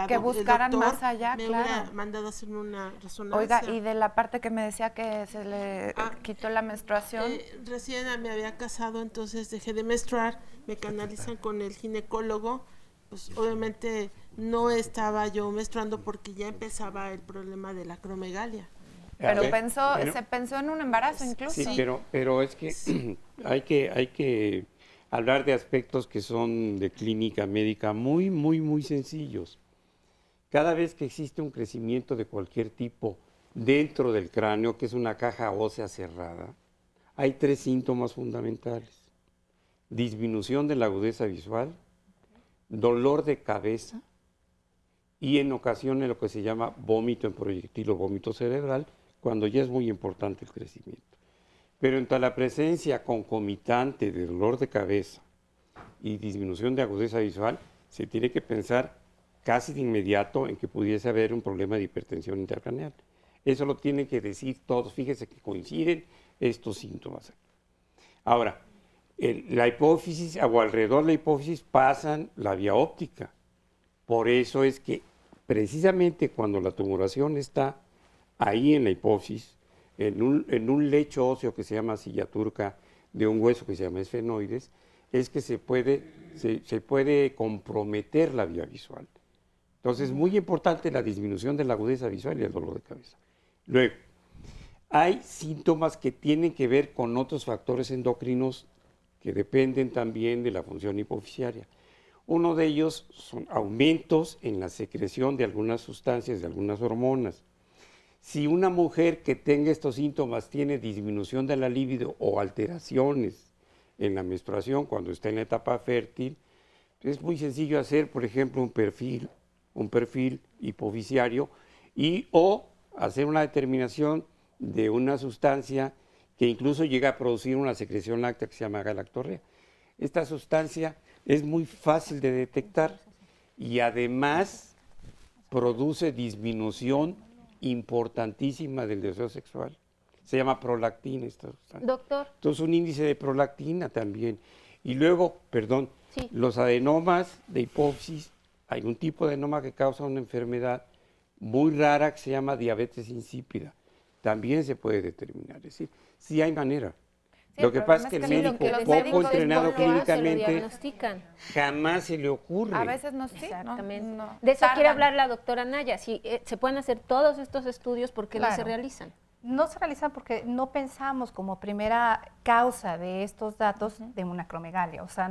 que buscaran más allá, me claro. hubiera mandado a hacer una resonancia. Oiga, y de la parte que me decía que se le quitó la menstruación. Recién me había casado, entonces dejé de menstruar, me canalizan con el ginecólogo, pues obviamente no estaba yo menstruando porque ya empezaba el problema de la acromegalia. Pero se pensó en un embarazo incluso. Sí, pero es que hay que hablar de aspectos que son de clínica médica muy, muy, muy sencillos. Cada vez que existe un crecimiento de cualquier tipo dentro del cráneo, que es una caja ósea cerrada, hay 3 síntomas fundamentales: disminución de la agudeza visual, dolor de cabeza y en ocasiones lo que se llama vómito en proyectil o vómito cerebral, cuando ya es muy importante el crecimiento. Pero entre la presencia concomitante de dolor de cabeza y disminución de agudeza visual, se tiene que pensar casi de inmediato en que pudiese haber un problema de hipertensión intracraneal. Eso lo tienen que decir todos. Fíjese que coinciden estos síntomas. Ahora, la hipófisis o alrededor de la hipófisis pasan la vía óptica. Por eso es que precisamente cuando la tumoración está ahí en la hipófisis, en un lecho óseo que se llama silla turca de un hueso que se llama esfenoides, es que se puede comprometer la vía visual. Entonces, es muy importante la disminución de la agudeza visual y el dolor de cabeza. Luego, hay síntomas que tienen que ver con otros factores endocrinos que dependen también de la función hipofisiaria. Uno de ellos son aumentos en la secreción de algunas sustancias, de algunas hormonas. Si una mujer que tenga estos síntomas tiene disminución de la libido o alteraciones en la menstruación cuando está en la etapa fértil, es muy sencillo hacer, por ejemplo, un perfil hipofisiario o hacer una determinación de una sustancia que incluso llega a producir una secreción láctea que se llama galactorrea. Esta sustancia es muy fácil de detectar y además produce disminución importantísima del deseo sexual. Se llama prolactina esta sustancia. Doctor. Entonces un índice de prolactina también. Y luego, los adenomas de hipófisis, hay un tipo de adenoma que causa una enfermedad muy rara que se llama diabetes insípida. También se puede determinar. Es decir, sí hay manera. Sí, lo que pasa es que el médico poco entrenado clínicamente jamás se le ocurre. A veces no, exactamente. No, de eso quiere hablar la doctora Naya. Si se pueden hacer todos estos estudios, ¿por qué no se realizan? No se realizan porque no pensamos como primera causa de estos datos de una acromegalia. O sea,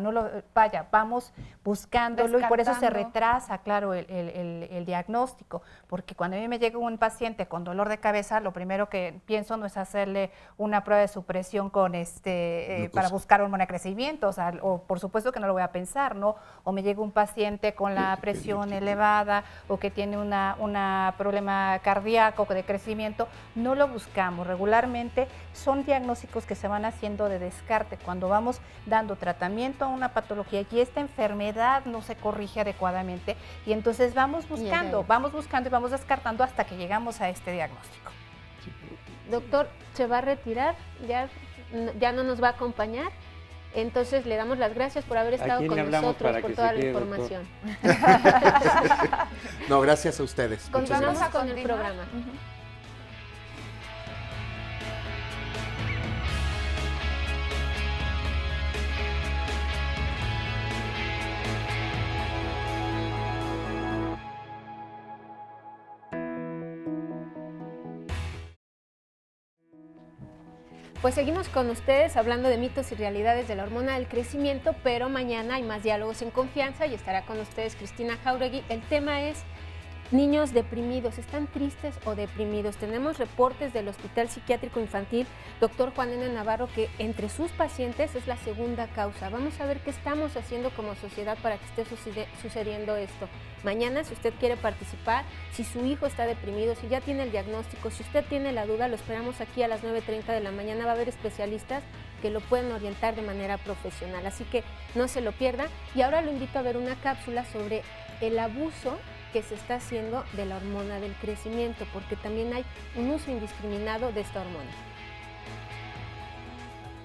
vamos buscándolo y por eso se retrasa, claro, el diagnóstico. Porque cuando a mí me llega un paciente con dolor de cabeza, lo primero que pienso no es hacerle una prueba de supresión con para buscar hormona de crecimiento. O sea, por supuesto que no lo voy a pensar, ¿no? O me llega un paciente con la presión elevada o que tiene un problema cardíaco de crecimiento, no lo buscamos buscamos? Regularmente son diagnósticos que se van haciendo de descarte cuando vamos dando tratamiento a una patología y esta enfermedad no se corrige adecuadamente y entonces vamos buscando y vamos descartando hasta que llegamos a este diagnóstico. Doctor, ¿se va a retirar? ¿Ya no nos va a acompañar? Entonces le damos las gracias por haber estado con nosotros, por toda la información. No, gracias a ustedes. Continuamos con el programa. Pues seguimos con ustedes hablando de mitos y realidades de la hormona del crecimiento, pero mañana hay más diálogos en confianza y estará con ustedes Cristina Jauregui. El tema es niños deprimidos, ¿están tristes o deprimidos? Tenemos reportes del Hospital Psiquiátrico Infantil, doctor Juan N. Navarro, que entre sus pacientes es la segunda causa. Vamos a ver qué estamos haciendo como sociedad para que esté sucediendo esto. Mañana, si usted quiere participar, si su hijo está deprimido, si ya tiene el diagnóstico, si usted tiene la duda, lo esperamos aquí a las 9:30 de la mañana. Va a haber especialistas que lo pueden orientar de manera profesional, así que no se lo pierda. Y ahora lo invito a ver una cápsula sobre el abuso que se está haciendo de la hormona del crecimiento, porque también hay un uso indiscriminado de esta hormona.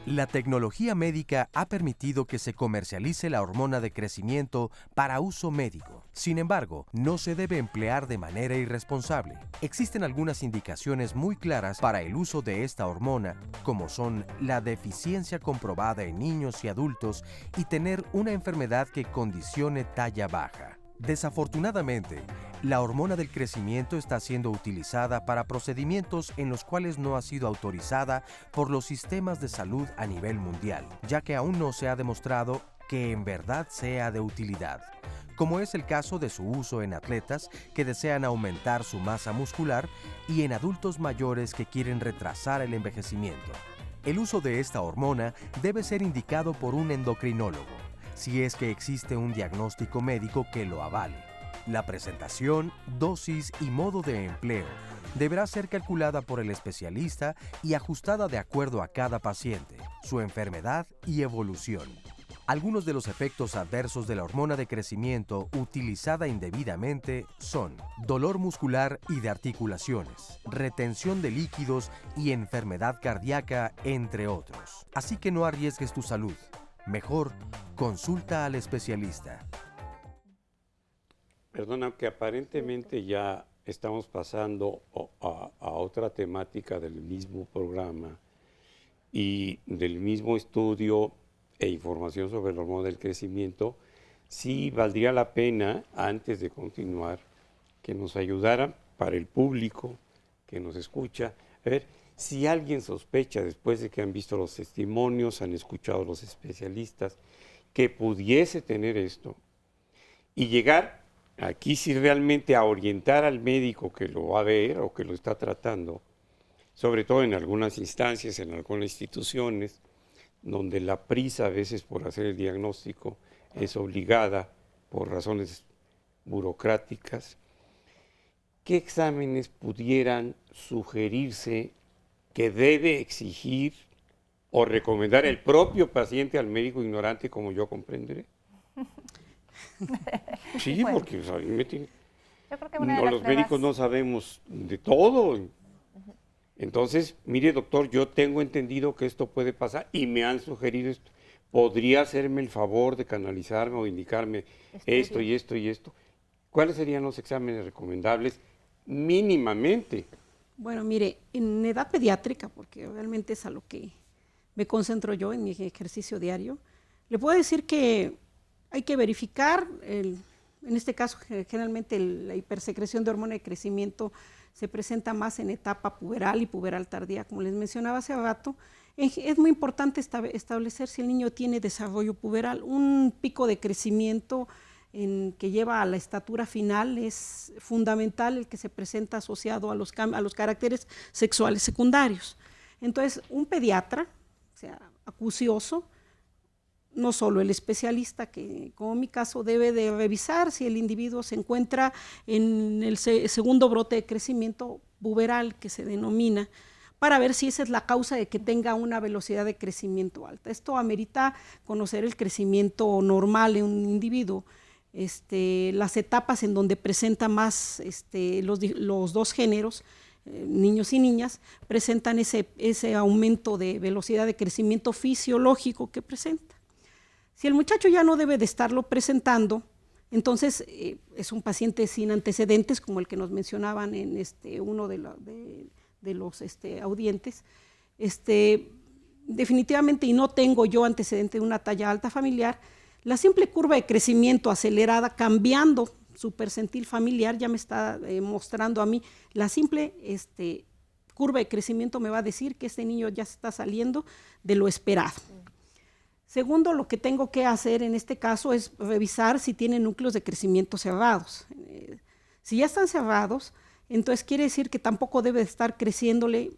La tecnología médica ha permitido que se comercialice la hormona de crecimiento para uso médico. Sin embargo, no se debe emplear de manera irresponsable. Existen algunas indicaciones muy claras para el uso de esta hormona, como son la deficiencia comprobada en niños y adultos y tener una enfermedad que condicione talla baja. Desafortunadamente, la hormona del crecimiento está siendo utilizada para procedimientos en los cuales no ha sido autorizada por los sistemas de salud a nivel mundial, ya que aún no se ha demostrado que en verdad sea de utilidad, como es el caso de su uso en atletas que desean aumentar su masa muscular y en adultos mayores que quieren retrasar el envejecimiento. El uso de esta hormona debe ser indicado por un endocrinólogo, si es que existe un diagnóstico médico que lo avale. La presentación, dosis y modo de empleo deberá ser calculada por el especialista y ajustada de acuerdo a cada paciente, su enfermedad y evolución. Algunos de los efectos adversos de la hormona de crecimiento utilizada indebidamente son dolor muscular y de articulaciones, retención de líquidos y enfermedad cardíaca, entre otros. Así que no arriesgues tu salud. Mejor, consulta al especialista. Perdona, que aparentemente ya estamos pasando a otra temática del mismo programa y del mismo estudio e información sobre el hormona del crecimiento. Sí valdría la pena, antes de continuar, que nos ayudara para el público que nos escucha, a ver si alguien sospecha, después de que han visto los testimonios, han escuchado a los especialistas, que pudiese tener esto y llegar aquí sí realmente a orientar al médico que lo va a ver o que lo está tratando, sobre todo en algunas instancias, en algunas instituciones, donde la prisa a veces por hacer el diagnóstico es obligada por razones burocráticas. ¿Qué exámenes pudieran sugerirse que debe exigir o recomendar el propio paciente al médico ignorante, como yo comprenderé? Sí, bueno, porque a mí me tiene... Yo creo que una de las los médicos no sabemos de todo. Entonces, mire, doctor, yo tengo entendido que esto puede pasar y me han sugerido esto. ¿Podría hacerme el favor de canalizarme o indicarme esto y esto y esto? ¿Cuáles serían los exámenes recomendables mínimamente? Bueno, mire, en edad pediátrica, porque realmente es a lo que me concentro yo en mi ejercicio diario, le puedo decir que hay que verificar, en este caso generalmente la hipersecreción de hormona de crecimiento se presenta más en etapa puberal y puberal tardía, como les mencionaba hace rato. Es muy importante establecer si el niño tiene desarrollo puberal. Un pico de crecimiento que lleva a la estatura final es fundamental, el que se presenta asociado a los caracteres sexuales secundarios. Entonces, un pediatra, o sea, acucioso, no solo el especialista, que como en mi caso debe de revisar si el individuo se encuentra en el segundo brote de crecimiento puberal, que se denomina, para ver si esa es la causa de que tenga una velocidad de crecimiento alta. Esto amerita conocer el crecimiento normal en un individuo, las etapas en donde presenta más los dos géneros, niños y niñas, presentan ese aumento de velocidad de crecimiento fisiológico que presenta. Si el muchacho ya no debe de estarlo presentando, entonces es un paciente sin antecedentes, como el que nos mencionaban en uno de los audientes. Definitivamente, y no tengo yo antecedente de una talla alta familiar, la simple curva de crecimiento acelerada, cambiando su percentil familiar, ya me está mostrando a mí, la simple curva de crecimiento me va a decir que este niño ya se está saliendo de lo esperado. Segundo, lo que tengo que hacer en este caso es revisar si tiene núcleos de crecimiento cerrados. Si ya están cerrados, entonces quiere decir que tampoco debe estar creciéndole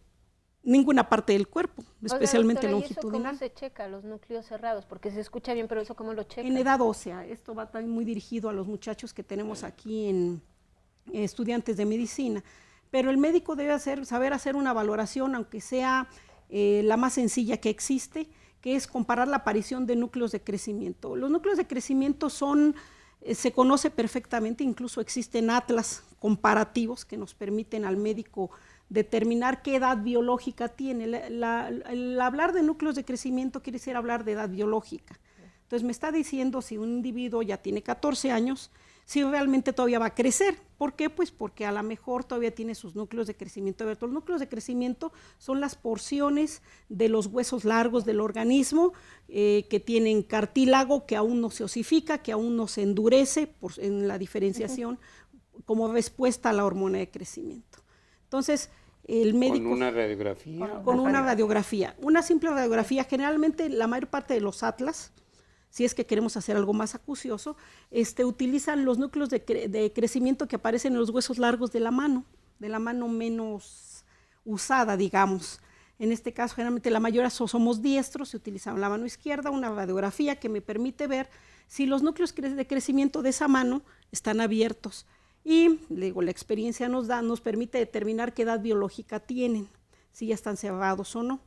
ninguna parte del cuerpo, especialmente longitudinal. ¿Cómo se checa los núcleos cerrados? Porque se escucha bien, pero eso ¿cómo lo checa? En edad ósea. Esto va también muy dirigido a los muchachos que tenemos aquí en estudiantes de medicina. Pero el médico debe saber hacer una valoración, aunque sea la más sencilla que existe, que es comparar la aparición de núcleos de crecimiento. Los núcleos de crecimiento se conoce perfectamente, incluso existen atlas comparativos que nos permiten al médico determinar qué edad biológica tiene. El hablar de núcleos de crecimiento quiere decir hablar de edad biológica. Entonces me está diciendo si un individuo ya tiene 14 años, si realmente todavía va a crecer. ¿Por qué? Pues porque a lo mejor todavía tiene sus núcleos de crecimiento abiertos. Los núcleos de crecimiento son las porciones de los huesos largos del organismo que tienen cartílago, que aún no se osifica, que aún no se endurece en la diferenciación como respuesta a la hormona de crecimiento. Entonces, el médico... ¿Con una radiografía? Con una radiografía. Una simple radiografía, generalmente la mayor parte de los atlas, si es que queremos hacer algo más acucioso, utilizan los núcleos de crecimiento que aparecen en los huesos largos de la mano menos usada, digamos. En este caso, generalmente la mayoría somos diestros, se utiliza la mano izquierda, una radiografía que me permite ver si los núcleos de crecimiento de esa mano están abiertos. Y luego la experiencia nos permite determinar qué edad biológica tienen, si ya están cerrados o no.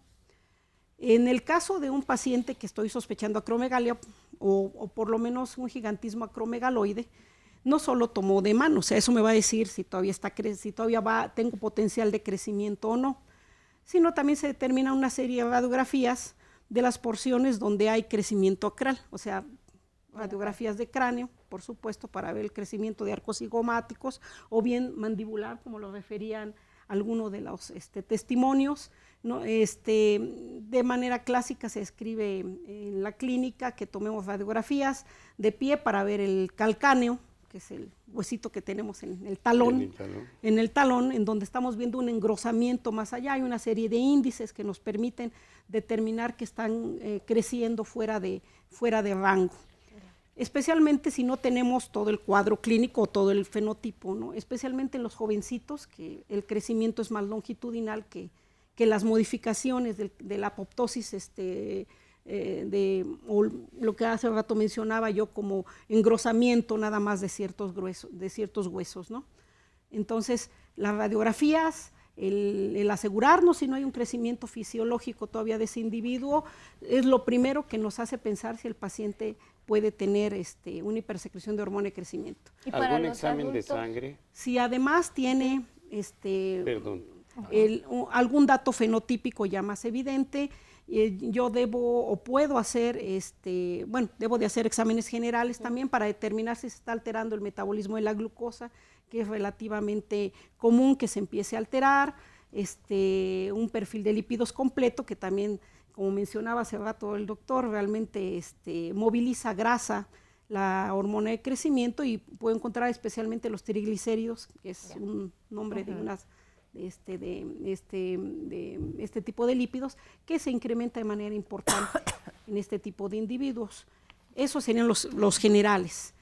En el caso de un paciente que estoy sospechando acromegalia o por lo menos un gigantismo acromegaloide, no solo tomó de mano, o sea, eso me va a decir si todavía tengo potencial de crecimiento o no, sino también se determina una serie de radiografías de las porciones donde hay crecimiento acral, o sea, radiografías de cráneo, por supuesto, para ver el crecimiento de arcos cigomáticos o bien mandibular, como lo referían algunos de los testimonios, ¿no? De manera clásica se escribe en la clínica que tomemos radiografías de pie para ver el calcáneo, que es el huesito que tenemos en el talón, en donde estamos viendo un engrosamiento más allá. Hay una serie de índices que nos permiten determinar que están creciendo fuera de rango. Especialmente si no tenemos todo el cuadro clínico o todo el fenotipo, ¿no? Especialmente en los jovencitos, que el crecimiento es más longitudinal que las modificaciones de la apoptosis, o lo que hace rato mencionaba yo como engrosamiento nada más de ciertos huesos, ¿no? Entonces, las radiografías, el asegurarnos si no hay un crecimiento fisiológico todavía de ese individuo, es lo primero que nos hace pensar si el paciente puede tener una hipersecreción de hormona de crecimiento. ¿Algún examen de sangre? Si además tiene algún dato fenotípico ya más evidente, yo puedo hacer, debo de hacer exámenes generales también para determinar si se está alterando el metabolismo de la glucosa, que es relativamente común que se empiece a alterar, un perfil de lípidos completo, que también, como mencionaba hace rato el doctor, realmente moviliza grasa, la hormona de crecimiento, y puedo encontrar especialmente los triglicéridos, que es un nombre de unas de este tipo de lípidos, que se incrementa de manera importante en este tipo de individuos. Esos serían los generales.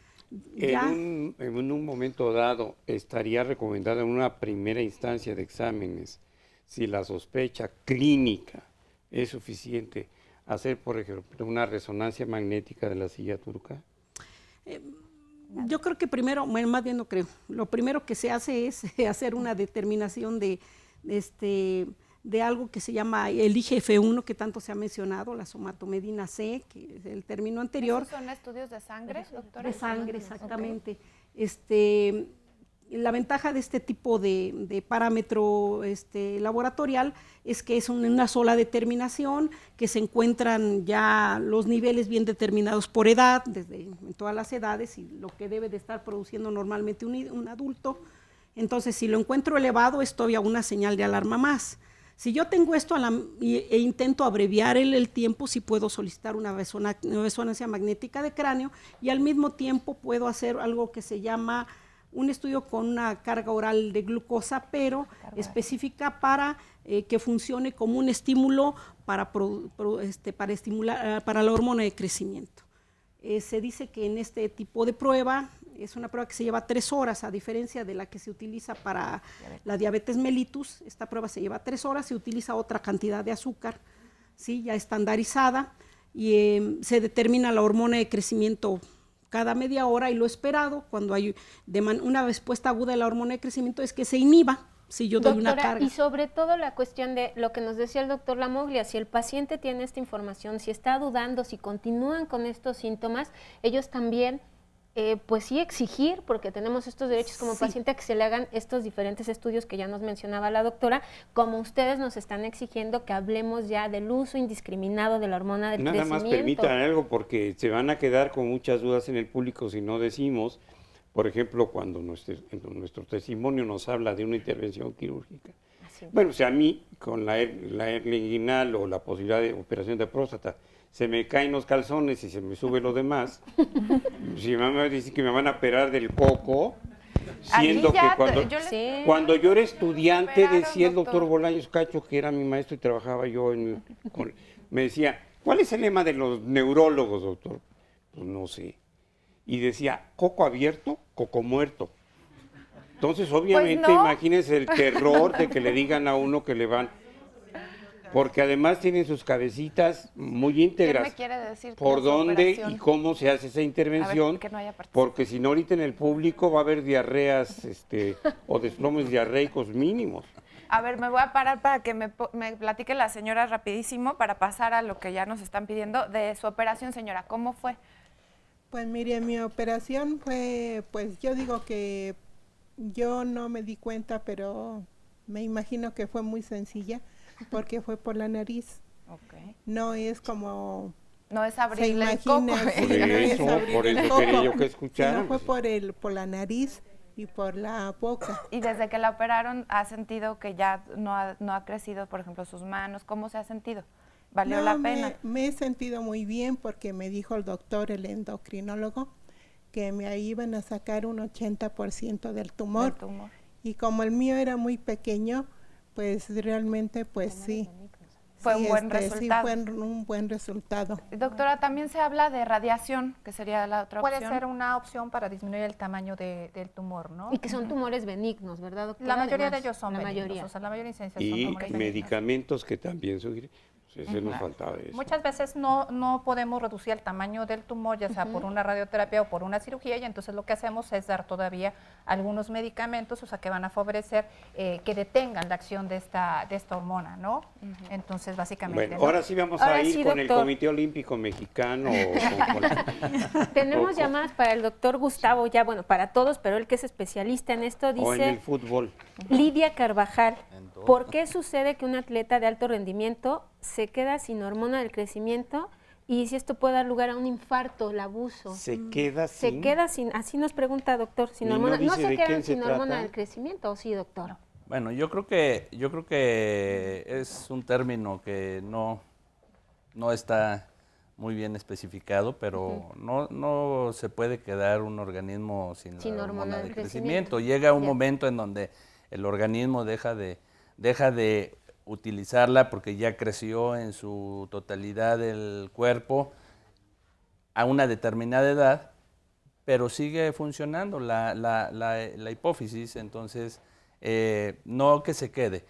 En un momento dado, ¿estaría recomendado en una primera instancia de exámenes, si la sospecha clínica es suficiente, hacer, por ejemplo, una resonancia magnética de la silla turca? Yo creo que primero, bueno, más bien no creo, lo primero que se hace es hacer una determinación de de algo que se llama el IGF-1, que tanto se ha mencionado, la somatomedina C, que es el término anterior. ¿Esos son estudios de sangre, doctora? De sangre, exactamente. La ventaja de este tipo de parámetro laboratorial es que es una sola determinación, que se encuentran ya los niveles bien determinados por edad, en todas las edades, y lo que debe de estar produciendo normalmente un adulto. Entonces, si lo encuentro elevado, es todavía una señal de alarma más. Si yo tengo esto e intento abreviar el tiempo, sí puedo solicitar una resonancia magnética de cráneo, y al mismo tiempo puedo hacer algo que se llama un estudio con una carga oral de glucosa, pero específica para que funcione como un estímulo para la hormona de crecimiento. Se dice que en este tipo de prueba, es una prueba que se lleva 3 horas, a diferencia de la que se utiliza para la diabetes mellitus. Esta prueba se lleva 3 horas, se utiliza otra cantidad de azúcar, ¿sí?, ya estandarizada, y se determina la hormona de crecimiento cada media hora, y lo esperado cuando hay una respuesta aguda de la hormona de crecimiento es que se inhiba si yo doy una carga. Y sobre todo la cuestión de lo que nos decía el doctor Lamoglia, si el paciente tiene esta información, si está dudando, si continúan con estos síntomas, ellos también, pues sí exigir, porque tenemos estos derechos como paciente, a que se le hagan estos diferentes estudios que ya nos mencionaba la doctora, como ustedes nos están exigiendo que hablemos ya del uso indiscriminado de la hormona del crecimiento. Nada más permitan algo, porque se van a quedar con muchas dudas en el público si no decimos, por ejemplo, cuando nuestro testimonio nos habla de una intervención quirúrgica. Bueno, si a mí, con la hernia inguinal o la posibilidad de operación de próstata, se me caen los calzones y se me sube lo demás, si mi mamá me dice que me van a operar del coco, siendo que cuando yo era estudiante, decía el doctor Bolaños Cacho, que era mi maestro y trabajaba yo me decía, ¿cuál es el lema de los neurólogos, doctor? Pues no sé. Y decía, coco abierto, coco muerto. Entonces, obviamente, pues no. Imagínense el terror de que le digan a uno que le van... Porque además tienen sus cabecitas muy íntegras. ¿Qué me quiere decir? ¿Por dónde y cómo se hace esa intervención? Que no haya porque si no, ahorita en el público va a haber diarreas o desplomes diarreicos mínimos. A ver, me voy a parar para que me platique la señora rapidísimo para pasar a lo que ya nos están pidiendo de su operación, señora. ¿Cómo fue? Pues mire, mi operación fue, pues yo digo que yo no me di cuenta, pero me imagino que fue muy sencilla, porque fue por la nariz. Okay. No es como... No es abrirle el coco. Por eso quería yo que escucharan. Sino fue por la nariz y por la boca. Y desde que la operaron, ¿ha sentido que ya no ha crecido, por ejemplo, sus manos? ¿Cómo se ha sentido? ¿Valió la pena? Me he sentido muy bien, porque me dijo el doctor, el endocrinólogo, que me iban a sacar un 80% del tumor. Y como el mío era muy pequeño, pues realmente, pues sí. Fue un buen resultado. Sí, fue un buen resultado. Doctora, también se habla de radiación, que sería la otra opción. Puede ser una opción para disminuir el tamaño del tumor, ¿no? Y que son tumores benignos, ¿verdad, doctora? La mayoría Además, de ellos son benignos, o sea, la mayoría de incidencias son tumores medicamentos que también sugieren. Eso nos faltaba eso. Muchas veces no podemos reducir el tamaño del tumor, ya sea por una radioterapia o por una cirugía, y entonces lo que hacemos es dar todavía algunos medicamentos, o sea, que van a favorecer que detengan la acción de esta hormona, ¿no? Entonces, básicamente... Bueno, ahora sí vamos a ir con el Comité Olímpico Mexicano. Tenemos llamadas para el doctor Gustavo, ya bueno, para todos, pero él que es especialista en esto, dice... O en el fútbol. Lidia Carvajal, ¿por qué sucede que un atleta de alto rendimiento se queda sin hormona del crecimiento y si esto puede dar lugar a un infarto, el abuso? Se queda sin, así nos pregunta, doctor, sin hormona. ¿No se quedan sin hormona del crecimiento o sí, doctor? Bueno, yo creo que es un término que no está muy bien especificado, pero no se puede quedar un organismo sin la hormona del crecimiento. Llega un momento en donde el organismo deja de utilizarla porque ya creció en su totalidad el cuerpo a una determinada edad, pero sigue funcionando la hipófisis, entonces no que se quede.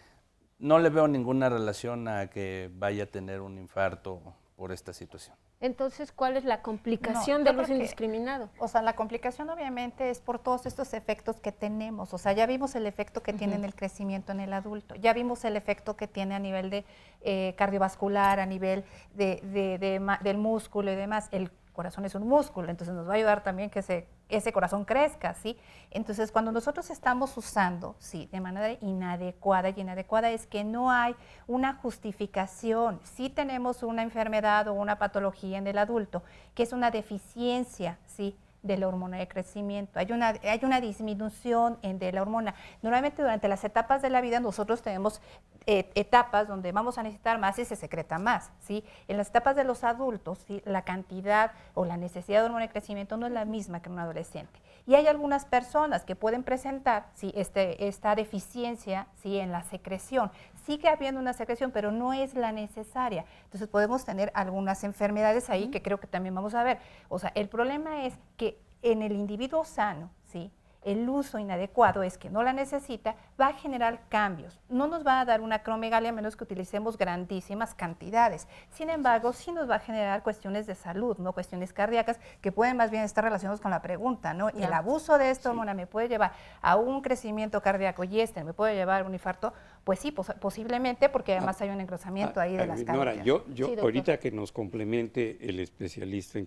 No le veo ninguna relación a que vaya a tener un infarto por esta situación. Entonces, ¿cuál es la complicación del uso indiscriminado? O sea, la complicación obviamente es por todos estos efectos que tenemos. O sea, ya vimos el efecto que tiene en el crecimiento en el adulto, ya vimos el efecto que tiene a nivel de cardiovascular, a nivel del músculo y demás. El corazón es un músculo, entonces nos va a ayudar también que ese corazón crezca, ¿sí? Entonces, cuando nosotros estamos usando, sí, de manera inadecuada, y inadecuada es que no hay una justificación. Sí tenemos una enfermedad o una patología en el adulto, que es una deficiencia, ¿sí?, de la hormona de crecimiento. Hay una disminución de la hormona. Normalmente durante las etapas de la vida nosotros tenemos etapas donde vamos a necesitar más y se secreta más, ¿sí? En las etapas de los adultos, ¿sí?, la cantidad o la necesidad de hormona de crecimiento no es la misma que en un adolescente. Y hay algunas personas que pueden presentar, ¿sí?, esta deficiencia, ¿sí?, en la secreción. Sigue habiendo una secreción, pero no es la necesaria. Entonces podemos tener algunas enfermedades ahí que creo que también vamos a ver. O sea, el problema es que en el individuo sano, ¿sí?, el uso inadecuado es que no la necesita, va a generar cambios. No nos va a dar una acromegalia a menos que utilicemos grandísimas cantidades. Sin embargo, sí nos va a generar cuestiones de salud, ¿no?, cuestiones cardíacas que pueden más bien estar relacionadas con la pregunta, ¿no? Y el abuso de esta hormona me puede llevar a un crecimiento cardíaco y me puede llevar a un infarto. Pues sí, posiblemente, porque además hay un engrosamiento ahí de las carótidas. carótidas. Yo sí, ahorita que nos complemente el especialista,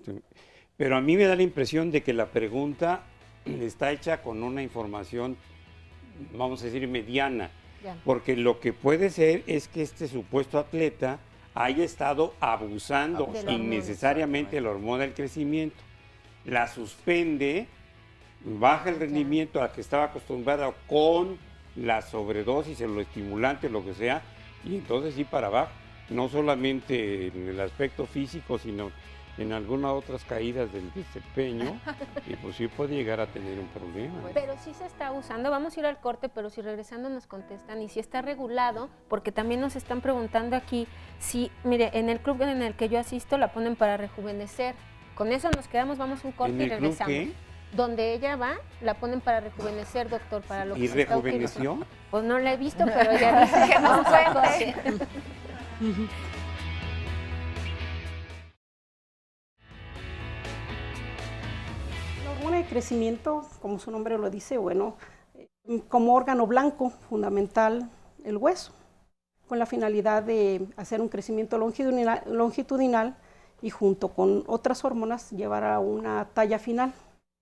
pero a mí me da la impresión de que la pregunta está hecha con una información, vamos a decir, mediana, porque lo que puede ser es que este supuesto atleta haya estado abusando innecesariamente de la hormona del crecimiento, la suspende, baja el rendimiento al que estaba acostumbrado con la sobredosis, el estimulante, lo que sea, y entonces sí para abajo, no solamente en el aspecto físico, sino en algunas otras caídas del desempeño, y pues sí puede llegar a tener un problema. Pero sí se está usando, vamos a ir al corte, pero si regresando nos contestan, y si está regulado, porque también nos están preguntando aquí, si, mire, en el club en el que yo asisto la ponen para rejuvenecer, con eso nos quedamos, vamos a un corte y regresamos. ¿En el club qué? Donde ella va, la ponen para rejuvenecer, doctor, para lo que se está utilizando. ¿Y rejuveneció? Pues no la he visto, pero ella dice que no puede. La hormona de crecimiento, como su nombre lo dice, bueno, como órgano blanco fundamental el hueso, con la finalidad de hacer un crecimiento longitudinal y junto con otras hormonas llevar a una talla final.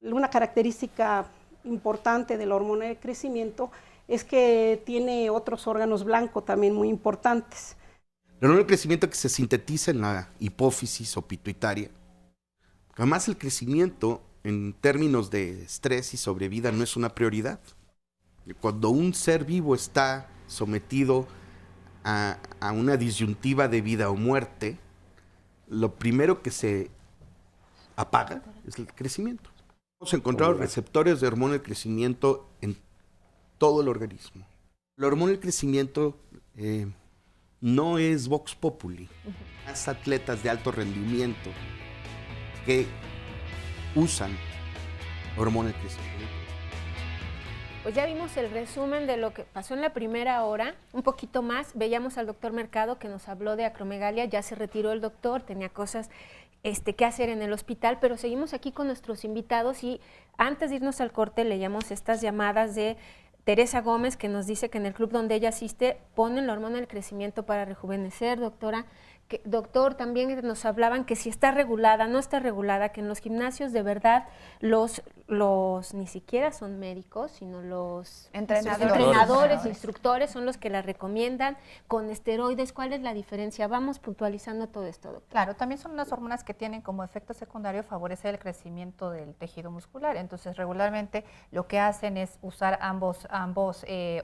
Una característica importante de la hormona de crecimiento es que tiene otros órganos blancos también muy importantes. La hormona de crecimiento que se sintetiza en la hipófisis o pituitaria. Además, el crecimiento en términos de estrés y sobrevida no es una prioridad. Cuando un ser vivo está sometido a una disyuntiva de vida o muerte, lo primero que se apaga es el crecimiento. Hemos encontrado receptores de hormona del crecimiento en todo el organismo. La hormona del crecimiento no es vox populi. Hay atletas de alto rendimiento que usan hormona del crecimiento. Pues ya vimos el resumen de lo que pasó en la primera hora, un poquito más. Veíamos al doctor Mercado que nos habló de acromegalia, ya se retiró el doctor, tenía cosas que hacer en el hospital, pero seguimos aquí con nuestros invitados y antes de irnos al corte leíamos estas llamadas de Teresa Gómez que nos dice que en el club donde ella asiste ponen la hormona del crecimiento para rejuvenecer, doctora. Doctor, también nos hablaban que si está regulada, no está regulada, que en los gimnasios de verdad los ni siquiera son médicos, sino los entrenadores, instructores son los que la recomiendan con esteroides. ¿Cuál es la diferencia? Vamos puntualizando todo esto, doctor. Claro, también son unas hormonas que tienen como efecto secundario favorecer el crecimiento del tejido muscular. Entonces, regularmente lo que hacen es usar ambos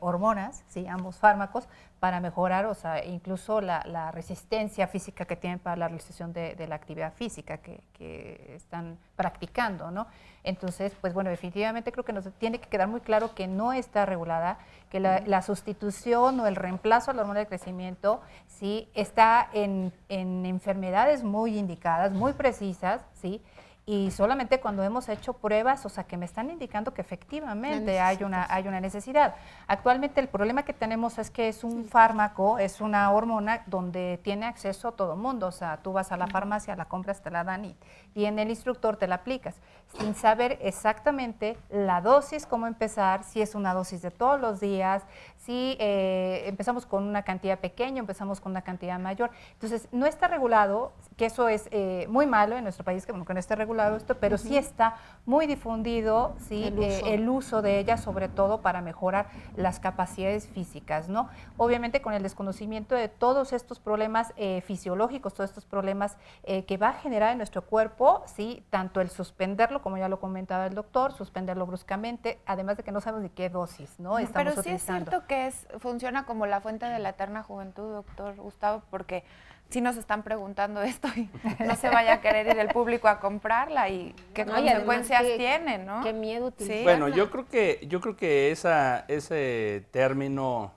hormonas, ¿sí?, ambos fármacos, para mejorar, o sea, incluso la resistencia física que tienen para la realización de la actividad física que están practicando, ¿no? Entonces, pues bueno, definitivamente creo que nos tiene que quedar muy claro que no está regulada, que la sustitución o el reemplazo a la hormona de crecimiento, sí, está en enfermedades muy indicadas, muy precisas, sí, y solamente cuando hemos hecho pruebas, o sea, que me están indicando que efectivamente hay una necesidad. Actualmente el problema que tenemos es que es un fármaco, es una hormona donde tiene acceso todo el mundo, o sea, tú vas a la farmacia, la compras, te la dan y en el instructor te la aplicas, sin saber exactamente la dosis, cómo empezar, si es una dosis de todos los días, si empezamos con una cantidad pequeña, empezamos con una cantidad mayor. Entonces, no está regulado, que eso es muy malo en nuestro país, que no esté regulado esto, pero sí está muy difundido, ¿sí? El uso de ella, sobre todo para mejorar las capacidades físicas, ¿no? Obviamente con el desconocimiento de todos estos problemas fisiológicos, todos estos problemas que va a generar en nuestro cuerpo, ¿sí? Tanto el suspenderlo, como ya lo comentaba el doctor, suspenderlo bruscamente, además de que no sabemos de qué dosis, ¿no? Estamos pero sí utilizando. Es cierto que funciona como la fuente de la eterna juventud, doctor Gustavo, porque sí nos están preguntando esto y no se vaya a querer ir el público a comprarla y qué consecuencias tiene, ¿no? Qué miedo utilizarla. Bueno, yo creo que ese término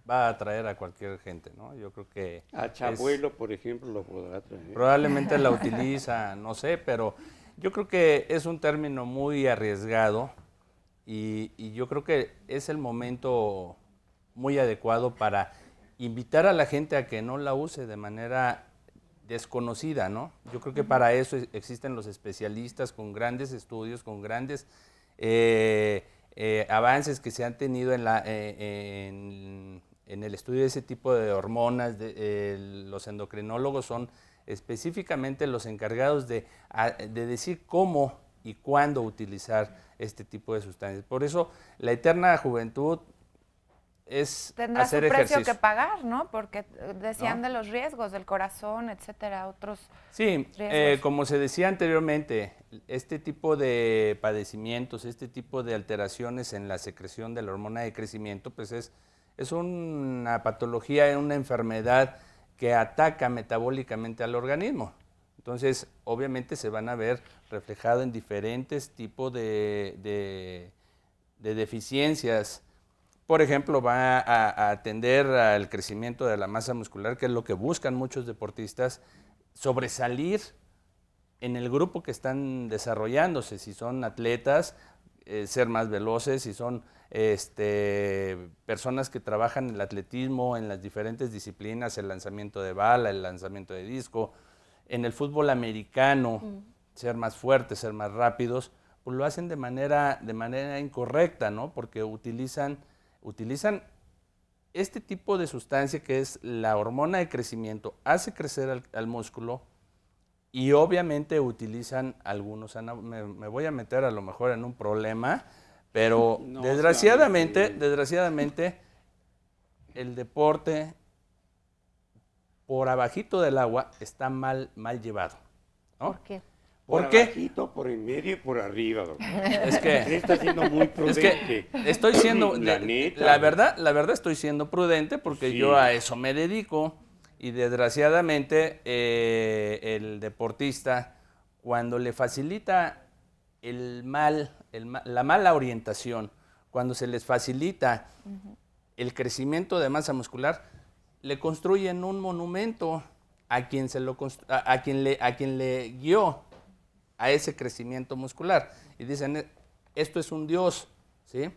va a atraer a cualquier gente, ¿no? Yo creo que a Chabuelo, por ejemplo, lo podrá atraer. Probablemente la utiliza, no sé, pero yo creo que es un término muy arriesgado y yo creo que es el momento muy adecuado para invitar a la gente a que no la use de manera desconocida, ¿no? Yo creo que para eso existen los especialistas con grandes estudios, con grandes avances que se han tenido en el estudio de ese tipo de hormonas. Los endocrinólogos son específicamente los encargados de decir cómo y cuándo utilizar este tipo de sustancias. Por eso la eterna juventud es tendrá hacer su precio ejercicio. que pagar, ¿no? Porque decían de los riesgos del corazón, etcétera, otros riesgos. Como se decía anteriormente, este tipo de padecimientos, este tipo de alteraciones en la secreción de la hormona de crecimiento, pues es una patología, una enfermedad que ataca metabólicamente al organismo. Entonces, obviamente se van a ver reflejados en diferentes tipos de deficiencias. Por ejemplo, va a atender al crecimiento de la masa muscular, que es lo que buscan muchos deportistas, sobresalir en el grupo que están desarrollándose, si son atletas, ser más veloces, si son personas que trabajan en el atletismo, en las diferentes disciplinas, el lanzamiento de bala, el lanzamiento de disco, en el fútbol americano, ser más fuertes, ser más rápidos, pues lo hacen de manera incorrecta, ¿no? Porque utilizan este tipo de sustancia que es la hormona de crecimiento, hace crecer al músculo y obviamente utilizan algunos, me voy a meter a lo mejor en un problema, pero no, desgraciadamente el deporte por abajito del agua está mal llevado, ¿no? ¿Por qué? Por abajito, por en medio y por arriba, doctor. Es que está siendo muy prudente. Es que estoy siendo, la verdad estoy siendo prudente porque yo a eso me dedico y desgraciadamente el deportista cuando le facilita la mala orientación, cuando se les facilita el crecimiento de masa muscular, le construyen un monumento a quien le guió a ese crecimiento muscular. Y dicen, esto es un dios, ¿sí?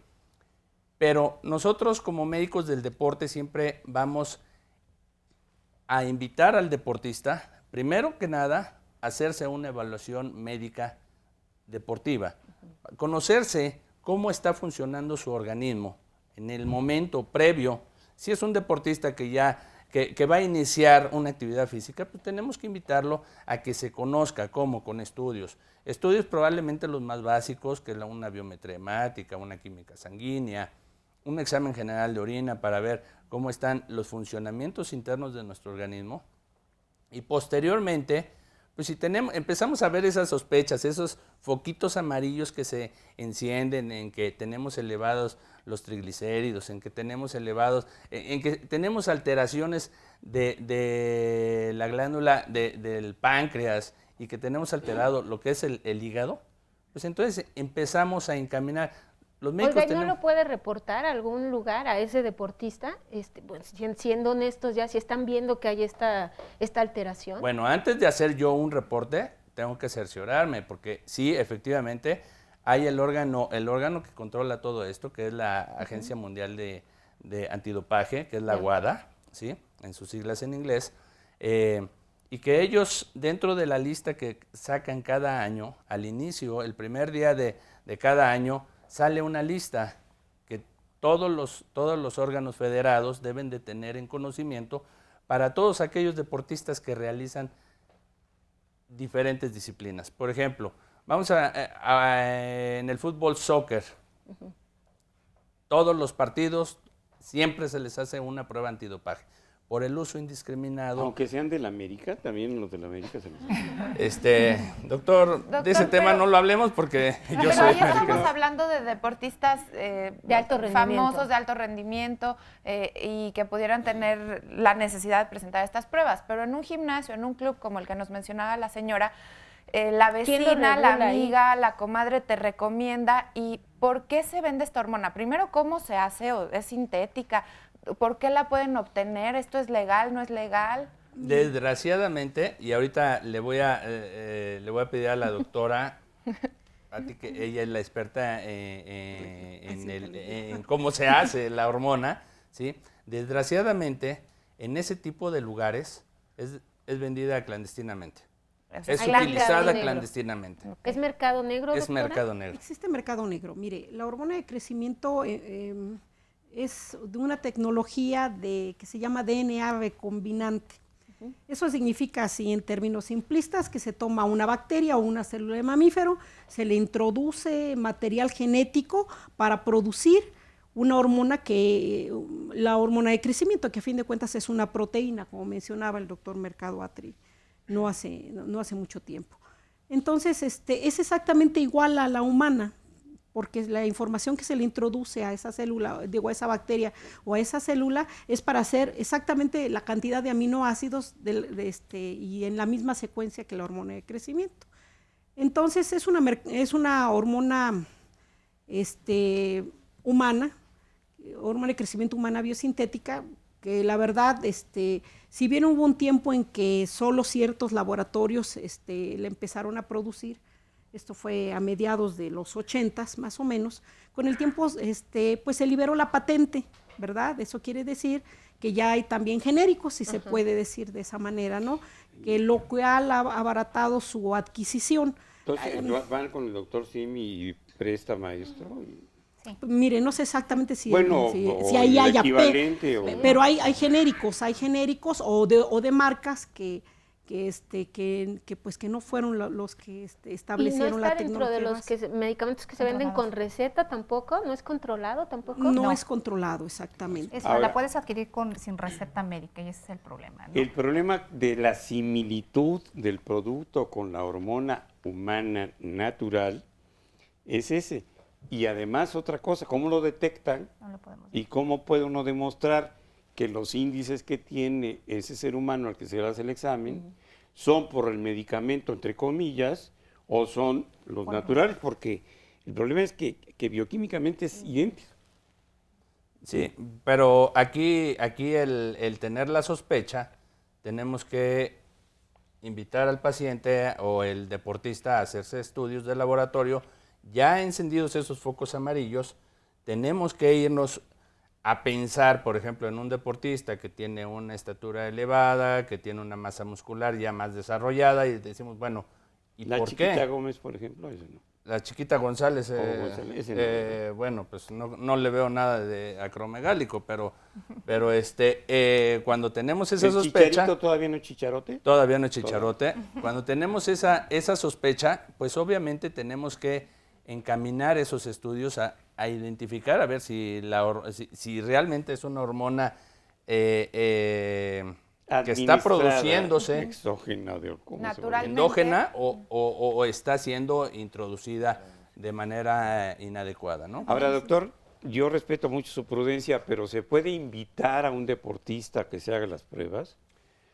Pero nosotros como médicos del deporte siempre vamos a invitar al deportista, primero que nada, a hacerse una evaluación médica deportiva. Conocerse cómo está funcionando su organismo en el momento previo. Si es un deportista que va a iniciar una actividad física, pues tenemos que invitarlo a que se conozca cómo, con estudios. Estudios probablemente los más básicos, que es una biometría hemática, una química sanguínea, un examen general de orina para ver cómo están los funcionamientos internos de nuestro organismo. Y posteriormente, pues si empezamos a ver esas sospechas, esos foquitos amarillos que se encienden en que tenemos elevados los triglicéridos, en que tenemos alteraciones de la glándula del páncreas y que tenemos alterado lo que es el hígado, pues entonces empezamos a encaminar. Los médicos ¿no lo puede reportar a algún lugar a ese deportista? Pues, siendo honestos ya, si están viendo que hay esta alteración. Bueno, antes de hacer yo un reporte, tengo que cerciorarme, porque sí, efectivamente, hay el órgano que controla todo esto, que es la Agencia Mundial de Antidopaje, que es la WADA, ¿sí? En sus siglas en inglés, y que ellos, dentro de la lista que sacan cada año, al inicio, el primer día de cada año, sale una lista que todos los órganos federados deben de tener en conocimiento para todos aquellos deportistas que realizan diferentes disciplinas. Por ejemplo, vamos en el fútbol soccer, todos los partidos siempre se les hace una prueba antidopaje por el uso indiscriminado. Aunque sean del América, también los del América se les Doctor, de ese tema no lo hablemos porque yo soy americano. Ya estamos hablando de deportistas de alto rendimiento, famosos, de alto rendimiento, y que pudieran tener la necesidad de presentar estas pruebas, pero en un gimnasio, en un club como el que nos mencionaba la señora, la vecina, la amiga, la comadre te recomienda. ¿Y por qué se vende esta hormona? Primero, ¿cómo se hace? ¿Es sintética? ¿Por qué la pueden obtener? ¿Esto es legal? ¿No es legal? Desgraciadamente, y ahorita le voy a pedir a la doctora, a ti que ella es la experta en cómo se hace la hormona, ¿sí? Desgraciadamente, en ese tipo de lugares es vendida clandestinamente. Es utilizada clandestinamente. ¿Es mercado negro, Es doctora? mercado negro. Existe mercado negro. Mire, la hormona de crecimiento es de una tecnología que se llama DNA recombinante. Eso significa, así en términos simplistas, que se toma una bacteria o una célula de mamífero, se le introduce material genético para producir una hormona la hormona de crecimiento, que a fin de cuentas es una proteína, como mencionaba el doctor Mercado Atri no hace mucho tiempo. Entonces, es exactamente igual a la humana, porque la información que se le introduce a esa célula, digo, a esa bacteria o a esa célula, es para hacer exactamente la cantidad de aminoácidos y en la misma secuencia que la hormona de crecimiento. Entonces, es una hormona humana, hormona de crecimiento humana biosintética, que la verdad, si bien hubo un tiempo en que solo ciertos laboratorios le empezaron a producir, esto fue a mediados de los 80s más o menos, con el tiempo pues se liberó la patente, ¿verdad? Eso quiere decir que ya hay también genéricos, si se puede decir de esa manera, ¿no? Que lo cual ha abaratado su adquisición. Entonces, van con el doctor Simi y presta maestro. Sí. Mire, no sé exactamente si ahí hay equivalente, pero hay genéricos o de marcas que no fueron los que establecieron la tecnología. ¿Y no está dentro de los medicamentos que se venden con receta tampoco? ¿No es controlado tampoco? No es controlado, exactamente. Ahora, la puedes adquirir sin receta médica y ese es el problema, ¿no? El problema de la similitud del producto con la hormona humana natural es ese. Y además otra cosa, ¿cómo lo detectan? No lo podemos ¿Y cómo puede uno demostrar que los índices que tiene ese ser humano al que se le hace el examen son por el medicamento, entre comillas, o son los naturales? Porque el problema es que bioquímicamente es idéntico. Sí, pero aquí el tener la sospecha, tenemos que invitar al paciente o el deportista a hacerse estudios de laboratorio. Ya encendidos esos focos amarillos, tenemos que irnos a pensar, por ejemplo, en un deportista que tiene una estatura elevada, que tiene una masa muscular ya más desarrollada, y decimos, bueno, ¿y por qué? La Chiquita Gómez, por ejemplo, eso no. La Chiquita González, no. Bueno, pues no le veo nada de acromegálico, pero cuando tenemos esa sospecha... ¿Chicharito todavía no es chicharote? Todavía no es chicharote. Cuando tenemos esa sospecha, pues obviamente tenemos que encaminar esos estudios a identificar, a ver si realmente es una hormona que está produciéndose endógena o está siendo introducida de manera inadecuada, ¿no? Ahora, doctor, yo respeto mucho su prudencia, pero ¿se puede invitar a un deportista que se haga las pruebas?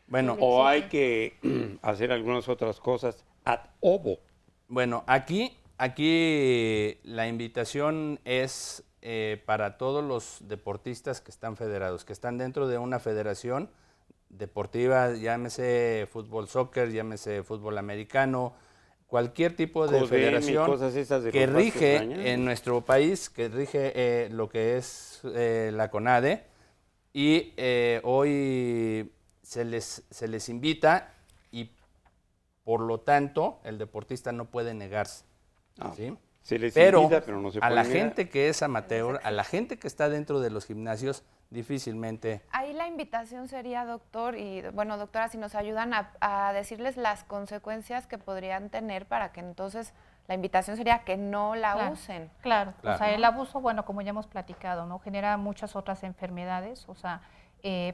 Bueno, ¿o hay que hacer algunas otras cosas ad ovo? Bueno, aquí la invitación es para todos los deportistas que están federados, que están dentro de una federación deportiva, llámese fútbol soccer, llámese fútbol americano, cualquier tipo de CODEM y federación cosas esas de que los vastos rige dañados. en nuestro país, que rige lo que es la CONADE, y hoy se les invita y por lo tanto el deportista no puede negarse. ¿Sí? Se les pero invita, pero no se a puede la negar. gente que es amateur, a la gente que está dentro de los gimnasios, difícilmente. Ahí la invitación sería, doctor, y bueno, doctora, si nos ayudan a decirles las consecuencias que podrían tener para que entonces la invitación sería que no la usen. Claro, Claro. o sea, el abuso, bueno, como ya hemos platicado, ¿no? Genera muchas otras enfermedades, o sea,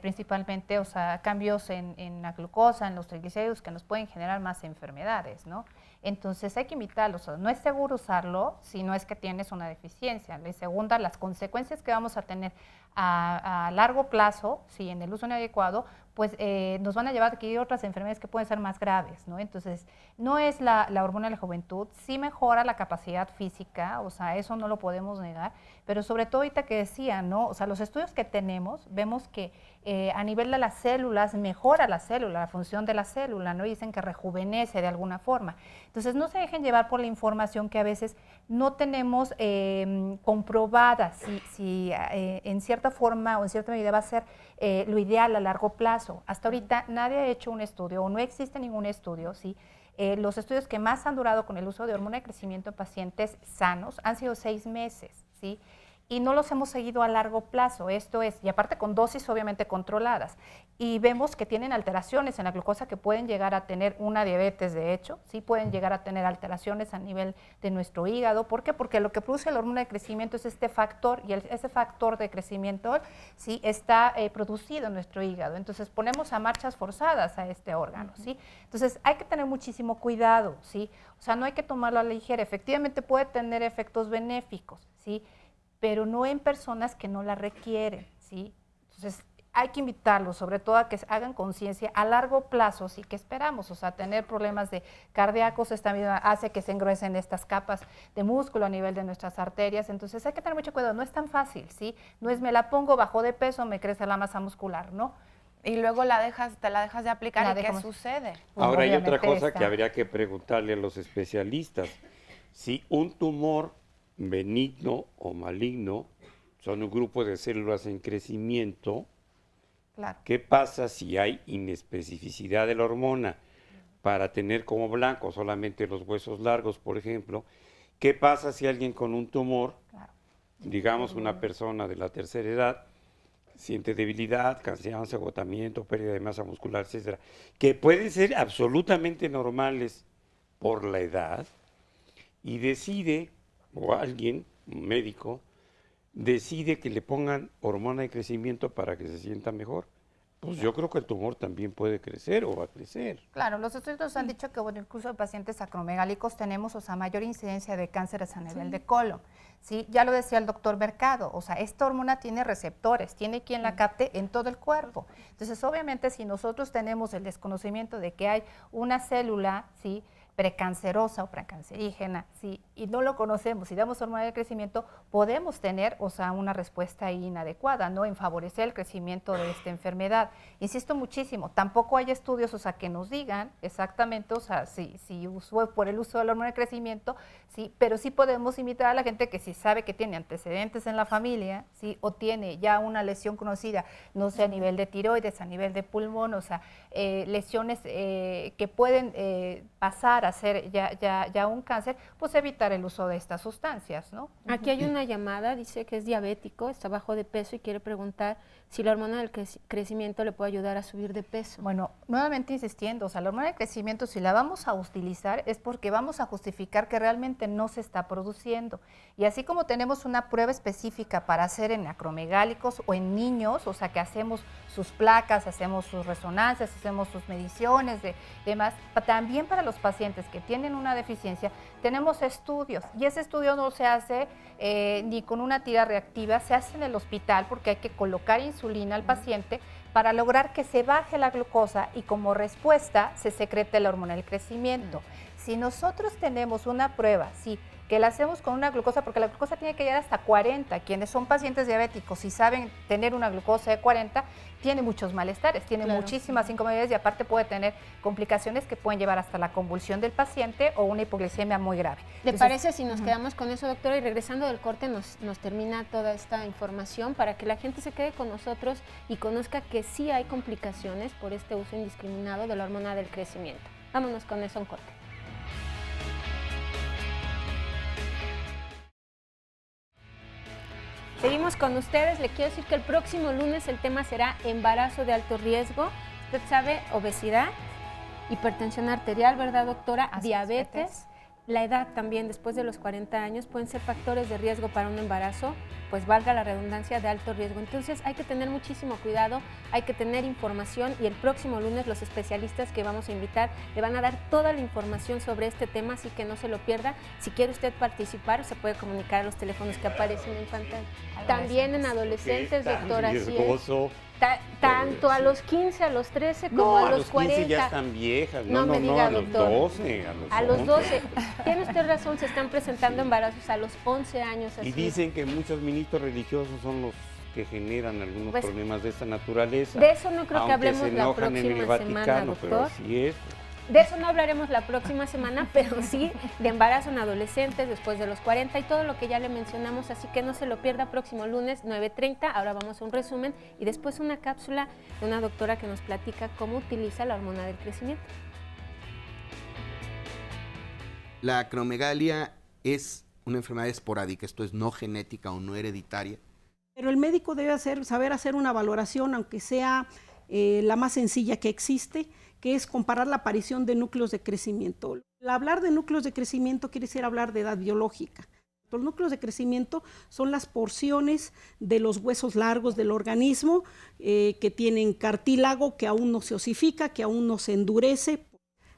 principalmente, o sea, cambios en la glucosa, en los triglicéridos que nos pueden generar más enfermedades, ¿no? Entonces hay que invitarlos, o sea, no es seguro usarlo si no es que tienes una deficiencia. La segunda, las consecuencias que vamos a tener a largo plazo, si en el uso inadecuado, pues nos van a llevar a adquirir otras enfermedades que pueden ser más graves, ¿no? Entonces, no es la hormona de la juventud, sí mejora la capacidad física, o sea, eso no lo podemos negar, pero sobre todo ahorita que decía, ¿no? O sea, los estudios que tenemos, vemos que a nivel de las células, mejora la célula, la función de la célula, ¿no? Y dicen que rejuvenece de alguna forma. Entonces, no se dejen llevar por la información que a veces no tenemos comprobada si en cierta forma o en cierta medida va a ser lo ideal a largo plazo. Hasta ahorita nadie ha hecho un estudio o no existe ningún estudio, ¿sí? Los estudios que más han durado con el uso de hormona de crecimiento en pacientes sanos han sido 6 meses, ¿sí? Y no los hemos seguido a largo plazo, esto es, y aparte con dosis obviamente controladas. Y vemos que tienen alteraciones en la glucosa que pueden llegar a tener una diabetes, de hecho, sí pueden llegar a tener alteraciones a nivel de nuestro hígado. ¿Por qué? Porque lo que produce la hormona de crecimiento es este factor, y ese factor de crecimiento sí está producido en nuestro hígado. Entonces ponemos a marchas forzadas a este órgano, ¿sí? Entonces hay que tener muchísimo cuidado, ¿sí? O sea, no hay que tomarlo a la ligera. Efectivamente puede tener efectos benéficos, ¿sí? Pero no en personas que no la requieren, ¿sí? Entonces, hay que invitarlos, sobre todo a que hagan conciencia a largo plazo, sí, que esperamos, o sea, tener problemas de cardíacos, esta misma hace que se engruesen estas capas de músculo a nivel de nuestras arterias, entonces hay que tener mucho cuidado, no es tan fácil, ¿sí? No es me la pongo, bajo de peso, me crece la masa muscular, ¿no? Y luego te la dejas de aplicar, ¿y qué sucede? Pues ahora hay otra cosa está. que habría que preguntarle a los especialistas. Si un tumor benigno o maligno son un grupo de células en crecimiento, claro. ¿Qué pasa si hay inespecificidad de la hormona para tener como blanco solamente los huesos largos, por ejemplo? ¿Qué pasa si alguien con un tumor, digamos una persona de la tercera edad, siente debilidad, cansancio, agotamiento, pérdida de masa muscular, etcétera, que pueden ser absolutamente normales por la edad, y decide, o alguien, un médico, decide que le pongan hormona de crecimiento para que se sienta mejor? Pues yo creo que el tumor también puede crecer o va a crecer. Claro, los estudios nos han dicho que, bueno, incluso en pacientes acromegálicos tenemos, o sea, mayor incidencia de cánceres a nivel de colon. Sí, ya lo decía el doctor Mercado, o sea, esta hormona tiene receptores, tiene quien la capte en todo el cuerpo. Entonces, obviamente, si nosotros tenemos el desconocimiento de que hay una célula, ¿sí?, precancerosa o precancerígena, ¿sí?, y no lo conocemos, si damos hormona de crecimiento, podemos tener, o sea, una respuesta inadecuada, ¿no?, en favorecer el crecimiento de esta enfermedad. Insisto muchísimo, tampoco hay estudios, o sea, que nos digan exactamente, o sea, si fue por el uso de la hormona de crecimiento, sí, pero sí podemos invitar a la gente que si sabe que tiene antecedentes en la familia, sí, o tiene ya una lesión conocida, no sé, a nivel de tiroides, a nivel de pulmón, o sea, lesiones que pueden pasar a ser ya un cáncer, pues evitar el uso de estas sustancias, ¿no? Aquí hay una llamada, dice que es diabético, está bajo de peso y quiere preguntar si la hormona del crecimiento le puede ayudar a subir de peso. Bueno, nuevamente insistiendo, o sea, la hormona de crecimiento, si la vamos a utilizar es porque vamos a justificar que realmente no se está produciendo. Y así como tenemos una prueba específica para hacer en acromegálicos o en niños, o sea, que hacemos sus placas, hacemos sus resonancias, hacemos sus mediciones, demás, también para los pacientes que tienen una deficiencia, tenemos estudios, y ese estudio no se hace ni con una tira reactiva, se hace en el hospital porque hay que colocar insulina al paciente para lograr que se baje la glucosa y como respuesta se secrete la hormona del crecimiento. Si nosotros tenemos una prueba, sí, que la hacemos con una glucosa, porque la glucosa tiene que llegar hasta 40. Quienes son pacientes diabéticos y saben tener una glucosa de 40, tiene muchos malestares, tiene muchísimas incomodidades y aparte puede tener complicaciones que pueden llevar hasta la convulsión del paciente o una hipoglicemia muy grave. ¿Le parece si nos quedamos con eso, doctora? Y regresando del corte nos termina toda esta información para que la gente se quede con nosotros y conozca que sí hay complicaciones por este uso indiscriminado de la hormona del crecimiento. Vámonos con eso en corte. Seguimos con ustedes. Le quiero decir que el próximo lunes el tema será embarazo de alto riesgo. Usted sabe, obesidad, hipertensión arterial, ¿verdad, doctora? Diabetes. La edad también, después de los 40 años, pueden ser factores de riesgo para un embarazo, pues valga la redundancia, de alto riesgo. Entonces hay que tener muchísimo cuidado, hay que tener información y el próximo lunes los especialistas que vamos a invitar le van a dar toda la información sobre este tema, así que no se lo pierda. Si quiere usted participar, se puede comunicar a los teléfonos que aparecen en pantalla. También en adolescentes, doctora, así es. Tanto a los 15, a los 13, como a los 40. 15 ya están viejas. No me diga, a los doctor. 12, a los 12. Tiene usted razón, se están presentando embarazos a los 11 años. Así. Y dicen que muchos ministros religiosos son los que generan algunos problemas de esta naturaleza. De eso no creo que hablemos la próxima semana, doctor. Pero así es. De eso no hablaremos la próxima semana, pero sí de embarazo en adolescentes después de los 40 y todo lo que ya le mencionamos, así que no se lo pierda próximo lunes 9:30. Ahora vamos a un resumen y después una cápsula de una doctora que nos platica cómo utiliza la hormona del crecimiento. La acromegalia es una enfermedad esporádica, esto es no genética o no hereditaria. Pero el médico debe saber hacer una valoración, aunque sea la más sencilla que existe, que es comparar la aparición de núcleos de crecimiento. Al hablar de núcleos de crecimiento quiere decir hablar de edad biológica. Los núcleos de crecimiento son las porciones de los huesos largos del organismo que tienen cartílago, que aún no se osifica, que aún no se endurece.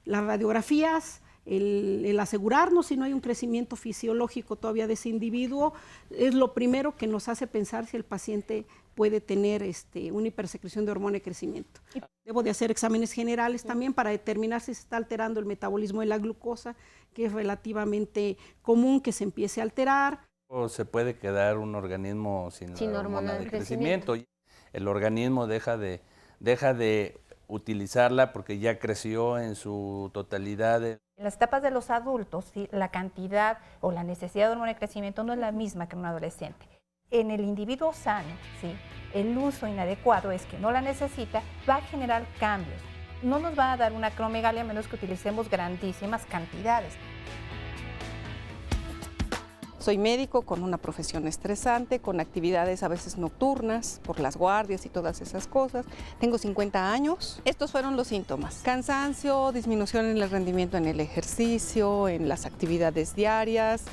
Las radiografías, el asegurarnos si no hay un crecimiento fisiológico todavía de ese individuo, es lo primero que nos hace pensar si el paciente puede tener una hipersecreción de hormona de crecimiento. Debo de hacer exámenes generales también para determinar si se está alterando el metabolismo de la glucosa, que es relativamente común que se empiece a alterar. O se puede quedar un organismo sin la hormona de crecimiento. El organismo deja de utilizarla porque ya creció en su totalidad. En las etapas de los adultos, ¿sí?, la cantidad o la necesidad de hormona de crecimiento no es la misma que en un adolescente. En el individuo sano, ¿sí?, el uso inadecuado es que no la necesita, va a generar cambios. No nos va a dar una acromegalia a menos que utilicemos grandísimas cantidades. Soy médico con una profesión estresante, con actividades a veces nocturnas, por las guardias y todas esas cosas. Tengo 50 años. Estos fueron los síntomas: cansancio, disminución en el rendimiento en el ejercicio, en las actividades diarias.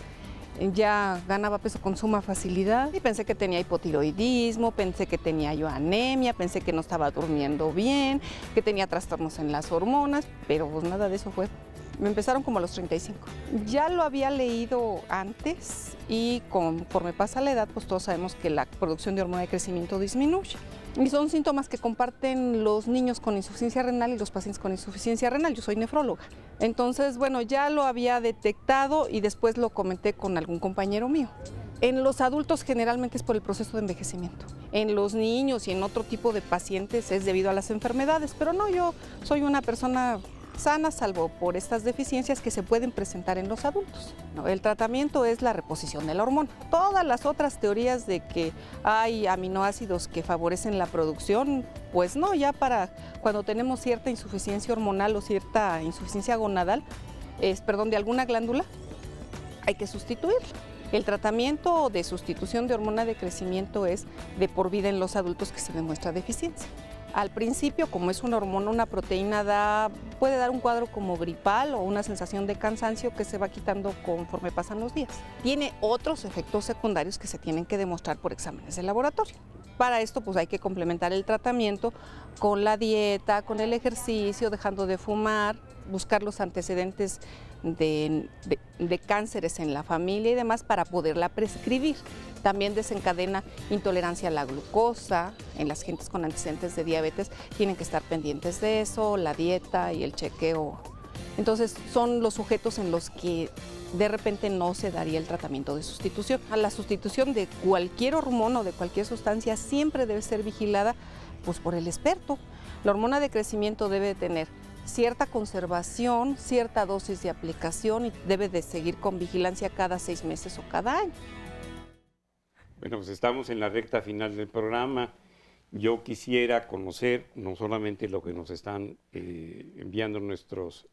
Ya ganaba peso con suma facilidad y pensé que tenía hipotiroidismo, pensé que tenía yo anemia, pensé que no estaba durmiendo bien, que tenía trastornos en las hormonas, pero pues nada de eso fue. Me empezaron como a los 35. Ya lo había leído antes y conforme pasa la edad, pues todos sabemos que la producción de hormona de crecimiento disminuye. Y son síntomas que comparten los niños con insuficiencia renal y los pacientes con insuficiencia renal. Yo soy nefróloga. Entonces, bueno, ya lo había detectado y después lo comenté con algún compañero mío. En los adultos generalmente es por el proceso de envejecimiento. En los niños y en otro tipo de pacientes es debido a las enfermedades, pero no, yo soy una persona sana, salvo por estas deficiencias que se pueden presentar en los adultos. El tratamiento es la reposición de la hormona. Todas las otras teorías de que hay aminoácidos que favorecen la producción, pues no, ya para cuando tenemos cierta insuficiencia hormonal o cierta insuficiencia gonadal, de alguna glándula, hay que sustituirla. El tratamiento de sustitución de hormona de crecimiento es de por vida en los adultos que se demuestra deficiencia. Al principio, como es una hormona, una proteína puede dar un cuadro como gripal o una sensación de cansancio que se va quitando conforme pasan los días. Tiene otros efectos secundarios que se tienen que demostrar por exámenes de laboratorio. Para esto, pues hay que complementar el tratamiento con la dieta, con el ejercicio, dejando de fumar, buscar los antecedentes de cánceres en la familia y demás para poderla prescribir. También desencadena intolerancia a la glucosa. En las gentes con antecedentes de diabetes tienen que estar pendientes de eso, la dieta y el chequeo Entonces son los sujetos en los que de repente no se daría el tratamiento de sustitución. A la sustitución de cualquier hormona o de cualquier sustancia siempre debe ser vigilada pues, por el experto. La hormona de crecimiento debe tener cierta conservación, cierta dosis de aplicación y debe de seguir con vigilancia cada 6 meses o cada año. Bueno, pues estamos en la recta final del programa. Yo quisiera conocer no solamente lo que nos están enviando nuestros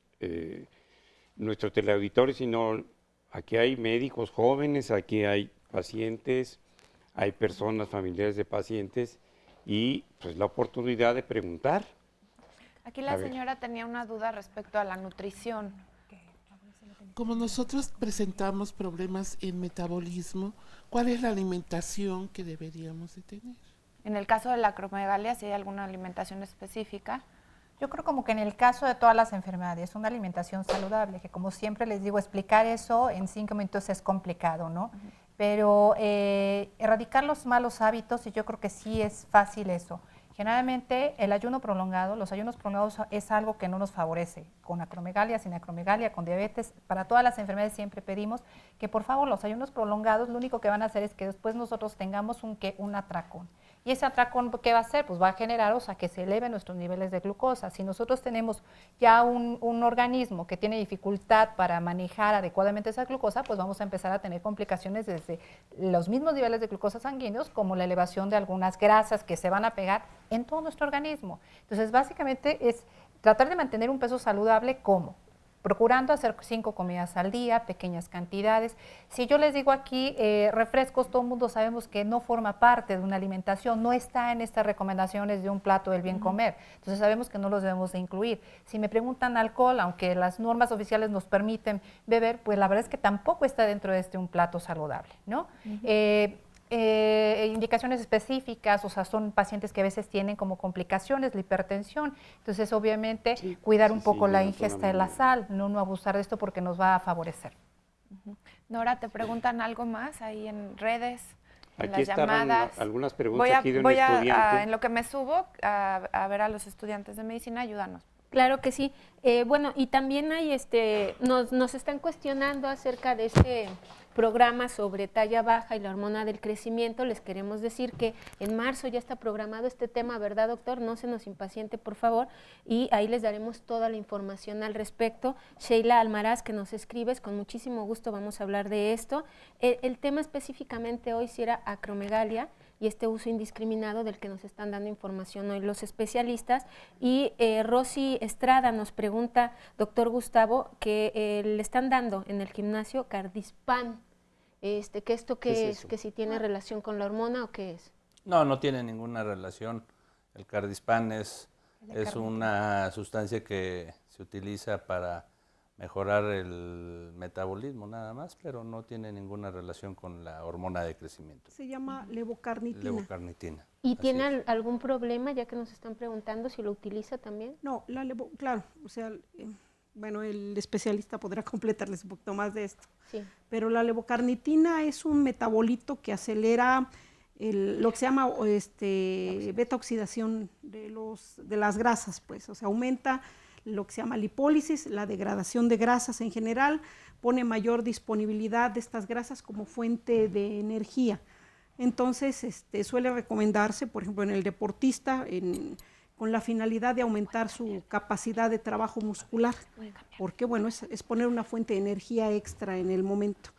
teleauditores, sino aquí hay médicos jóvenes, aquí hay pacientes, hay personas familiares de pacientes y pues la oportunidad de preguntar. Aquí la señora tenía una duda respecto a la nutrición. Como nosotros presentamos problemas en metabolismo, ¿cuál es la alimentación que deberíamos de tener? En el caso de la acromegalia, si hay alguna alimentación específica. Yo creo como que en el caso de todas las enfermedades, una alimentación saludable, que como siempre les digo, explicar eso en 5 minutos es complicado, ¿no? Pero erradicar los malos hábitos, y yo creo que sí es fácil eso. Generalmente el ayuno prolongado, los ayunos prolongados es algo que no nos favorece. Con acromegalia, sin acromegalia, con diabetes, para todas las enfermedades siempre pedimos que por favor los ayunos prolongados lo único que van a hacer es que después nosotros tengamos un atracón. Y ese atracón, ¿qué va a hacer? Pues va a generar, o sea, que se eleven nuestros niveles de glucosa. Si nosotros tenemos ya un organismo que tiene dificultad para manejar adecuadamente esa glucosa, pues vamos a empezar a tener complicaciones desde los mismos niveles de glucosa sanguíneos, como la elevación de algunas grasas que se van a pegar en todo nuestro organismo. Entonces, básicamente es tratar de mantener un peso saludable, ¿cómo? Procurando hacer 5 comidas al día, pequeñas cantidades. Si yo les digo aquí refrescos, todo el mundo sabemos que no forma parte de una alimentación, no está en estas recomendaciones de un plato del bien comer, entonces sabemos que no los debemos de incluir. Si me preguntan alcohol, aunque las normas oficiales nos permiten beber, pues la verdad es que tampoco está dentro de un plato saludable, ¿no? Indicaciones específicas, o sea, son pacientes que a veces tienen como complicaciones la hipertensión, entonces obviamente cuidar un poco la ingesta de la sal, no abusar de esto porque nos va a favorecer. Nora, ¿te preguntan algo más ahí en redes, en aquí las llamadas? Algunas preguntas aquí de un estudiante. En lo que me subo a ver a los estudiantes de medicina, ayúdanos. Claro que sí. Bueno, y también hay nos están cuestionando acerca de este programa sobre talla baja y la hormona del crecimiento. Les queremos decir que en marzo ya está programado este tema, ¿verdad, doctor? No se nos impaciente, por favor, y ahí les daremos toda la información al respecto. Sheila Almaraz, que nos escribes, con muchísimo gusto vamos a hablar de esto. El tema específicamente hoy sí era acromegalia y este uso indiscriminado del que nos están dando información hoy los especialistas. Y Rosy Estrada nos pregunta, doctor Gustavo, que le están dando en el gimnasio Cardispan. ¿Que esto qué es? ¿Que si tiene relación con la hormona o qué es? No, no tiene ninguna relación. El Cardispan es una sustancia que se utiliza para mejorar el metabolismo nada más, pero no tiene ninguna relación con la hormona de crecimiento. Se llama levocarnitina. Levocarnitina. ¿Y tiene algún problema, ya que nos están preguntando si lo utiliza también? No, claro, o sea, bueno, el especialista podrá completarles un poquito más de esto. Sí. Pero la levocarnitina es un metabolito que acelera lo que se llama beta oxidación de las grasas, pues, o sea, aumenta lo que se llama lipólisis, la degradación de grasas en general, pone mayor disponibilidad de estas grasas como fuente de energía. Entonces, suele recomendarse, por ejemplo, en el deportista, con la finalidad de aumentar su capacidad de trabajo muscular, porque, bueno, es poner una fuente de energía extra en el momento.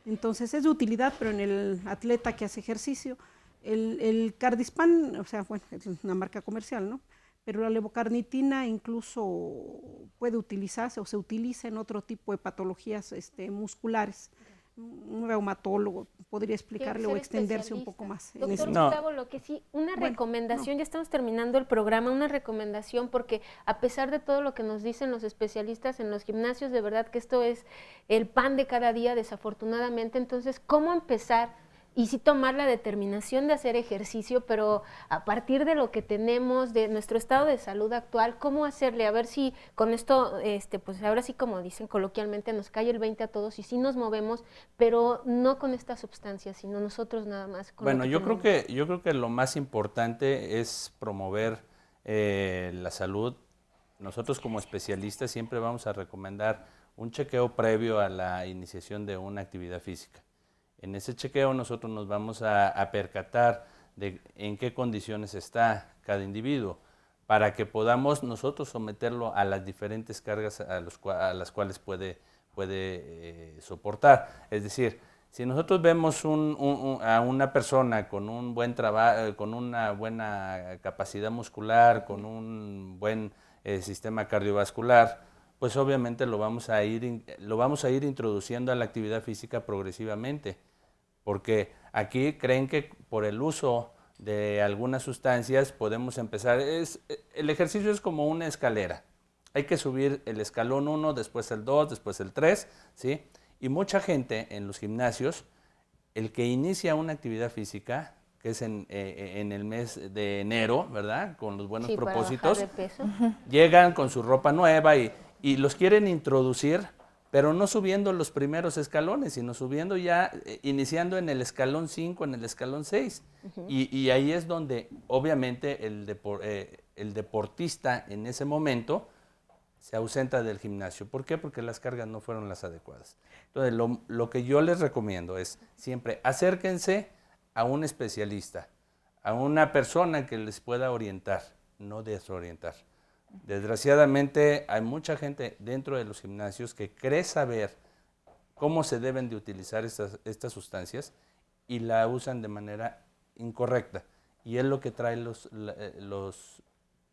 Entonces, es de utilidad, pero en el atleta que hace ejercicio, el Cardispan, o sea, bueno, es una marca comercial, ¿no? Pero la levocarnitina incluso puede utilizarse o se utiliza en otro tipo de patologías musculares. Un reumatólogo podría explicarle o extenderse un poco más. Doctor Gustavo, lo que sí, una recomendación, ya estamos terminando el programa, una recomendación, porque a pesar de todo lo que nos dicen los especialistas en los gimnasios, de verdad que esto es el pan de cada día, desafortunadamente. Entonces, ¿cómo empezar? Y sí tomar la determinación de hacer ejercicio, pero a partir de lo que tenemos, de nuestro estado de salud actual, ¿cómo hacerle? A ver si con esto, pues ahora sí, como dicen coloquialmente, nos cae el 20 a todos y sí nos movemos, pero no con esta sustancia, sino nosotros nada más. Bueno, yo creo que lo más importante es promover la salud nosotros como especialistas siempre vamos a recomendar un chequeo previo a la iniciación de una actividad física. En ese chequeo nosotros nos vamos a percatar de en qué condiciones está cada individuo, para que podamos nosotros someterlo a las diferentes cargas a las cuales puede soportar. Es decir, si nosotros vemos a una persona con un buen trabajo, con una buena capacidad muscular, con un buen sistema cardiovascular, pues obviamente lo vamos a ir introduciendo a la actividad física progresivamente, porque aquí creen que por el uso de algunas sustancias podemos empezar. El ejercicio es como una escalera. Hay que subir el escalón 1, después el 2, después el 3, ¿sí? Y mucha gente en los gimnasios, el que inicia una actividad física, que es en el mes de enero, ¿verdad? Con los buenos propósitos, para bajar de peso. Llegan con su ropa nueva y los quieren introducir, pero no subiendo los primeros escalones, sino subiendo ya, iniciando en el escalón 5, en el escalón 6. Y ahí es donde, obviamente, el deportista en ese momento se ausenta del gimnasio. ¿Por qué? Porque las cargas no fueron las adecuadas. Entonces, lo que yo les recomiendo es siempre acérquense a un especialista, a una persona que les pueda orientar, no desorientar. Desgraciadamente, hay mucha gente dentro de los gimnasios que cree saber cómo se deben de utilizar estas sustancias y la usan de manera incorrecta. Y es lo que trae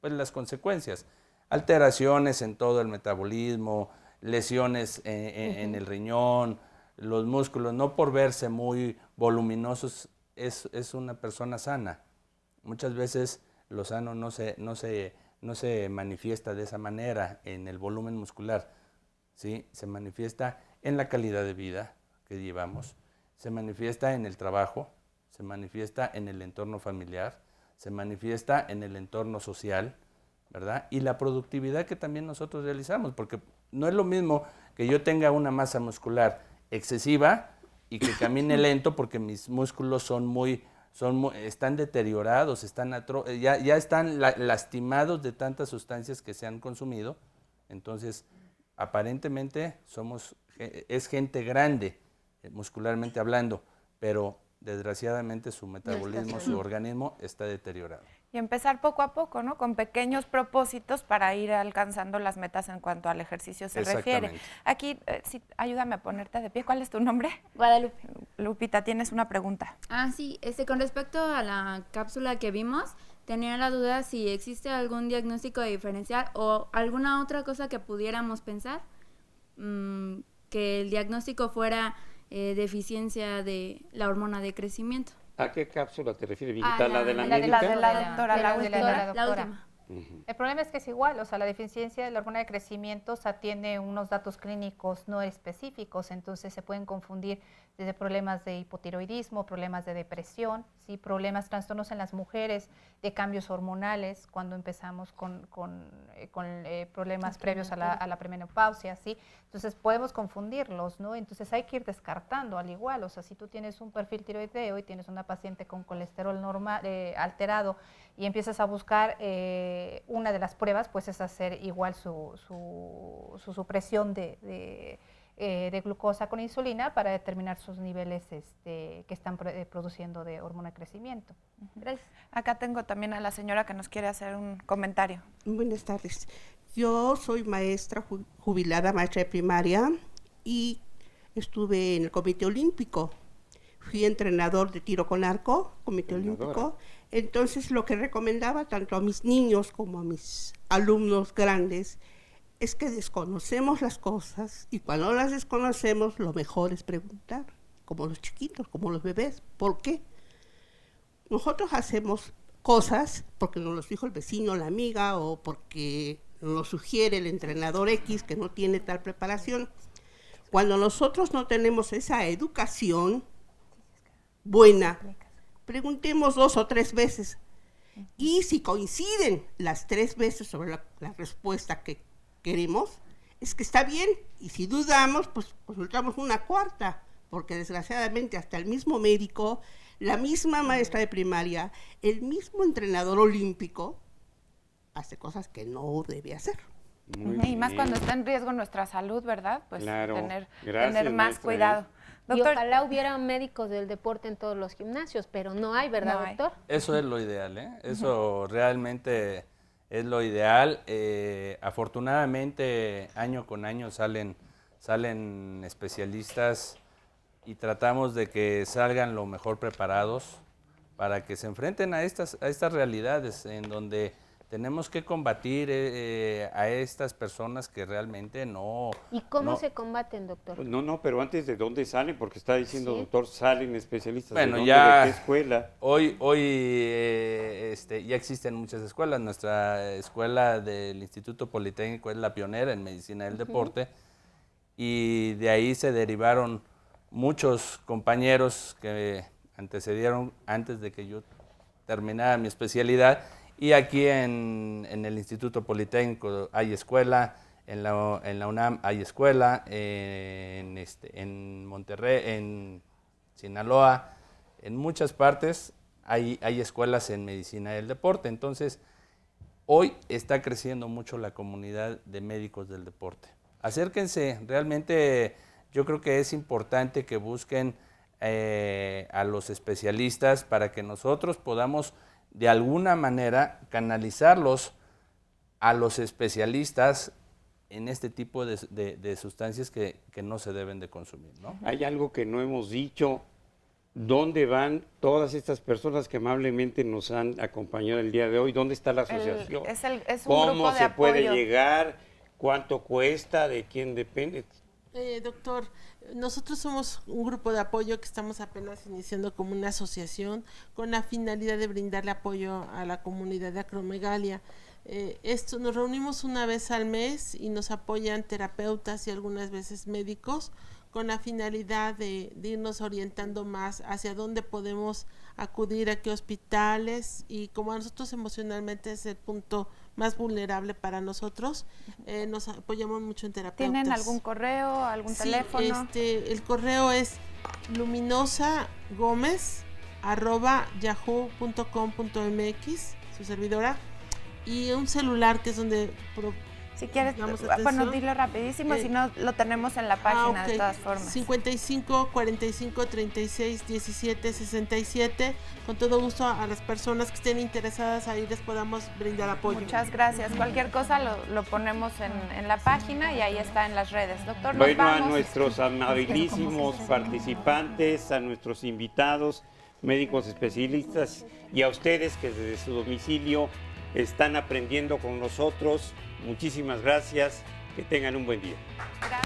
las consecuencias. Alteraciones en todo el metabolismo, lesiones en el riñón, los músculos, no por verse muy voluminosos, es una persona sana. Muchas veces lo sano no se manifiesta de esa manera en el volumen muscular, ¿sí? Se manifiesta en la calidad de vida que llevamos, se manifiesta en el trabajo, se manifiesta en el entorno familiar, se manifiesta en el entorno social, ¿verdad? Y la productividad que también nosotros realizamos, porque no es lo mismo que yo tenga una masa muscular excesiva y que camine lento porque mis músculos están deteriorados, ya están lastimados de tantas sustancias que se han consumido. Entonces, aparentemente es gente grande, muscularmente hablando, pero desgraciadamente su metabolismo, su organismo está deteriorado. Y empezar poco a poco, ¿no? Con pequeños propósitos para ir alcanzando las metas en cuanto al ejercicio se refiere. Aquí, ayúdame a ponerte de pie. ¿Cuál es tu nombre? Guadalupe. Lupita, tienes una pregunta. Sí, con respecto a la cápsula que vimos, tenía la duda si existe algún diagnóstico diferencial o alguna otra cosa que pudiéramos pensar, que el diagnóstico fuera deficiencia de la hormona de crecimiento. ¿A qué cápsula te refieres, Violeta? ¿La de la doctora? La última. El problema es que es igual, o sea, la deficiencia de la hormona de crecimiento tiene unos datos clínicos no específicos, entonces se pueden confundir desde problemas de hipotiroidismo, problemas de depresión, ¿sí? Trastornos en las mujeres, de cambios hormonales, cuando empezamos con problemas previos a la premenopausia, ¿sí? Entonces podemos confundirlos, ¿no? Entonces hay que ir descartando al igual, o sea, si tú tienes un perfil tiroideo y tienes una paciente con colesterol normal, alterado, y empiezas a buscar una de las pruebas, pues es hacer igual su supresión de glucosa con insulina para determinar sus niveles que están produciendo de hormona de crecimiento. Gracias. Acá tengo también a la señora que nos quiere hacer un comentario. Buenas tardes. Yo soy maestra jubilada, maestra de primaria, y estuve en el Comité Olímpico. Fui entrenador de tiro con arco, Comité Olímpico. Entonces, lo que recomendaba tanto a mis niños como a mis alumnos grandes es que desconocemos las cosas, y cuando las desconocemos, lo mejor es preguntar, como los chiquitos, como los bebés. ¿Por qué? Nosotros hacemos cosas porque nos lo dijo el vecino, la amiga, o porque nos lo sugiere el entrenador X que no tiene tal preparación. Cuando nosotros no tenemos esa educación buena, preguntemos 2 o 3 veces, y si coinciden las 3 veces sobre la respuesta que queremos, es que está bien, y si dudamos, pues consultamos una 4ª, porque desgraciadamente hasta el mismo médico, la misma maestra de primaria, el mismo entrenador olímpico, hace cosas que no debe hacer. Y más cuando está en riesgo nuestra salud, ¿verdad? Pues claro. tener más maestra, cuidado. Doctor, y ojalá hubiera médicos del deporte en todos los gimnasios, pero no hay, ¿verdad, doctor? Eso es lo ideal, ¿eh? Eso realmente es lo ideal. Afortunadamente, año con año salen especialistas y tratamos de que salgan lo mejor preparados para que se enfrenten a estas realidades en donde tenemos que combatir a estas personas que realmente no... ¿Y cómo se combaten, doctor? No, pero antes, ¿de dónde salen? Porque está diciendo, doctor, salen especialistas. Bueno, ¿De ya... ¿De qué escuela? Hoy ya existen muchas escuelas. Nuestra escuela del Instituto Politécnico es la pionera en medicina del deporte y de ahí se derivaron muchos compañeros que antecedieron antes de que yo terminara mi especialidad. Y aquí en el Instituto Politécnico hay escuela, en la UNAM hay escuela, en Monterrey, en Sinaloa, en muchas partes hay escuelas en medicina del deporte. Entonces, hoy está creciendo mucho la comunidad de médicos del deporte. Acérquense, realmente yo creo que es importante que busquen a los especialistas para que nosotros podamos de alguna manera canalizarlos a los especialistas en este tipo de sustancias que no se deben de consumir, ¿no? Hay algo que no hemos dicho. ¿Dónde van todas estas personas que amablemente nos han acompañado el día de hoy? ¿Dónde está la asociación? Es un ¿Cómo grupo de se puede apoyo. llegar? ¿Cuánto cuesta? ¿De quién depende? Doctor, nosotros somos un grupo de apoyo que estamos apenas iniciando como una asociación con la finalidad de brindarle apoyo a la comunidad de acromegalia. Nos reunimos una vez al mes y nos apoyan terapeutas y algunas veces médicos con la finalidad de irnos orientando más hacia dónde podemos acudir, a qué hospitales, y como a nosotros emocionalmente es el punto más vulnerable para nosotros, nos apoyamos mucho en terapeutas. ¿Tienen algún correo, algún teléfono? El correo es luminosagomez@yahoo.com.mx, su servidora, y un celular que es donde... Si quieres, bueno, dilo rapidísimo, si no lo tenemos en la página de todas formas. 55 45 36 17 67. Con todo gusto a las personas que estén interesadas ahí les podamos brindar apoyo. Muchas gracias. Cualquier cosa lo ponemos en la página y ahí está en las redes. Doctor, nos Bueno, vamos. a nuestros amabilísimos participantes, a nuestros invitados, médicos especialistas, y a ustedes que desde su domicilio están aprendiendo con nosotros. Muchísimas gracias, que tengan un buen día. Gracias.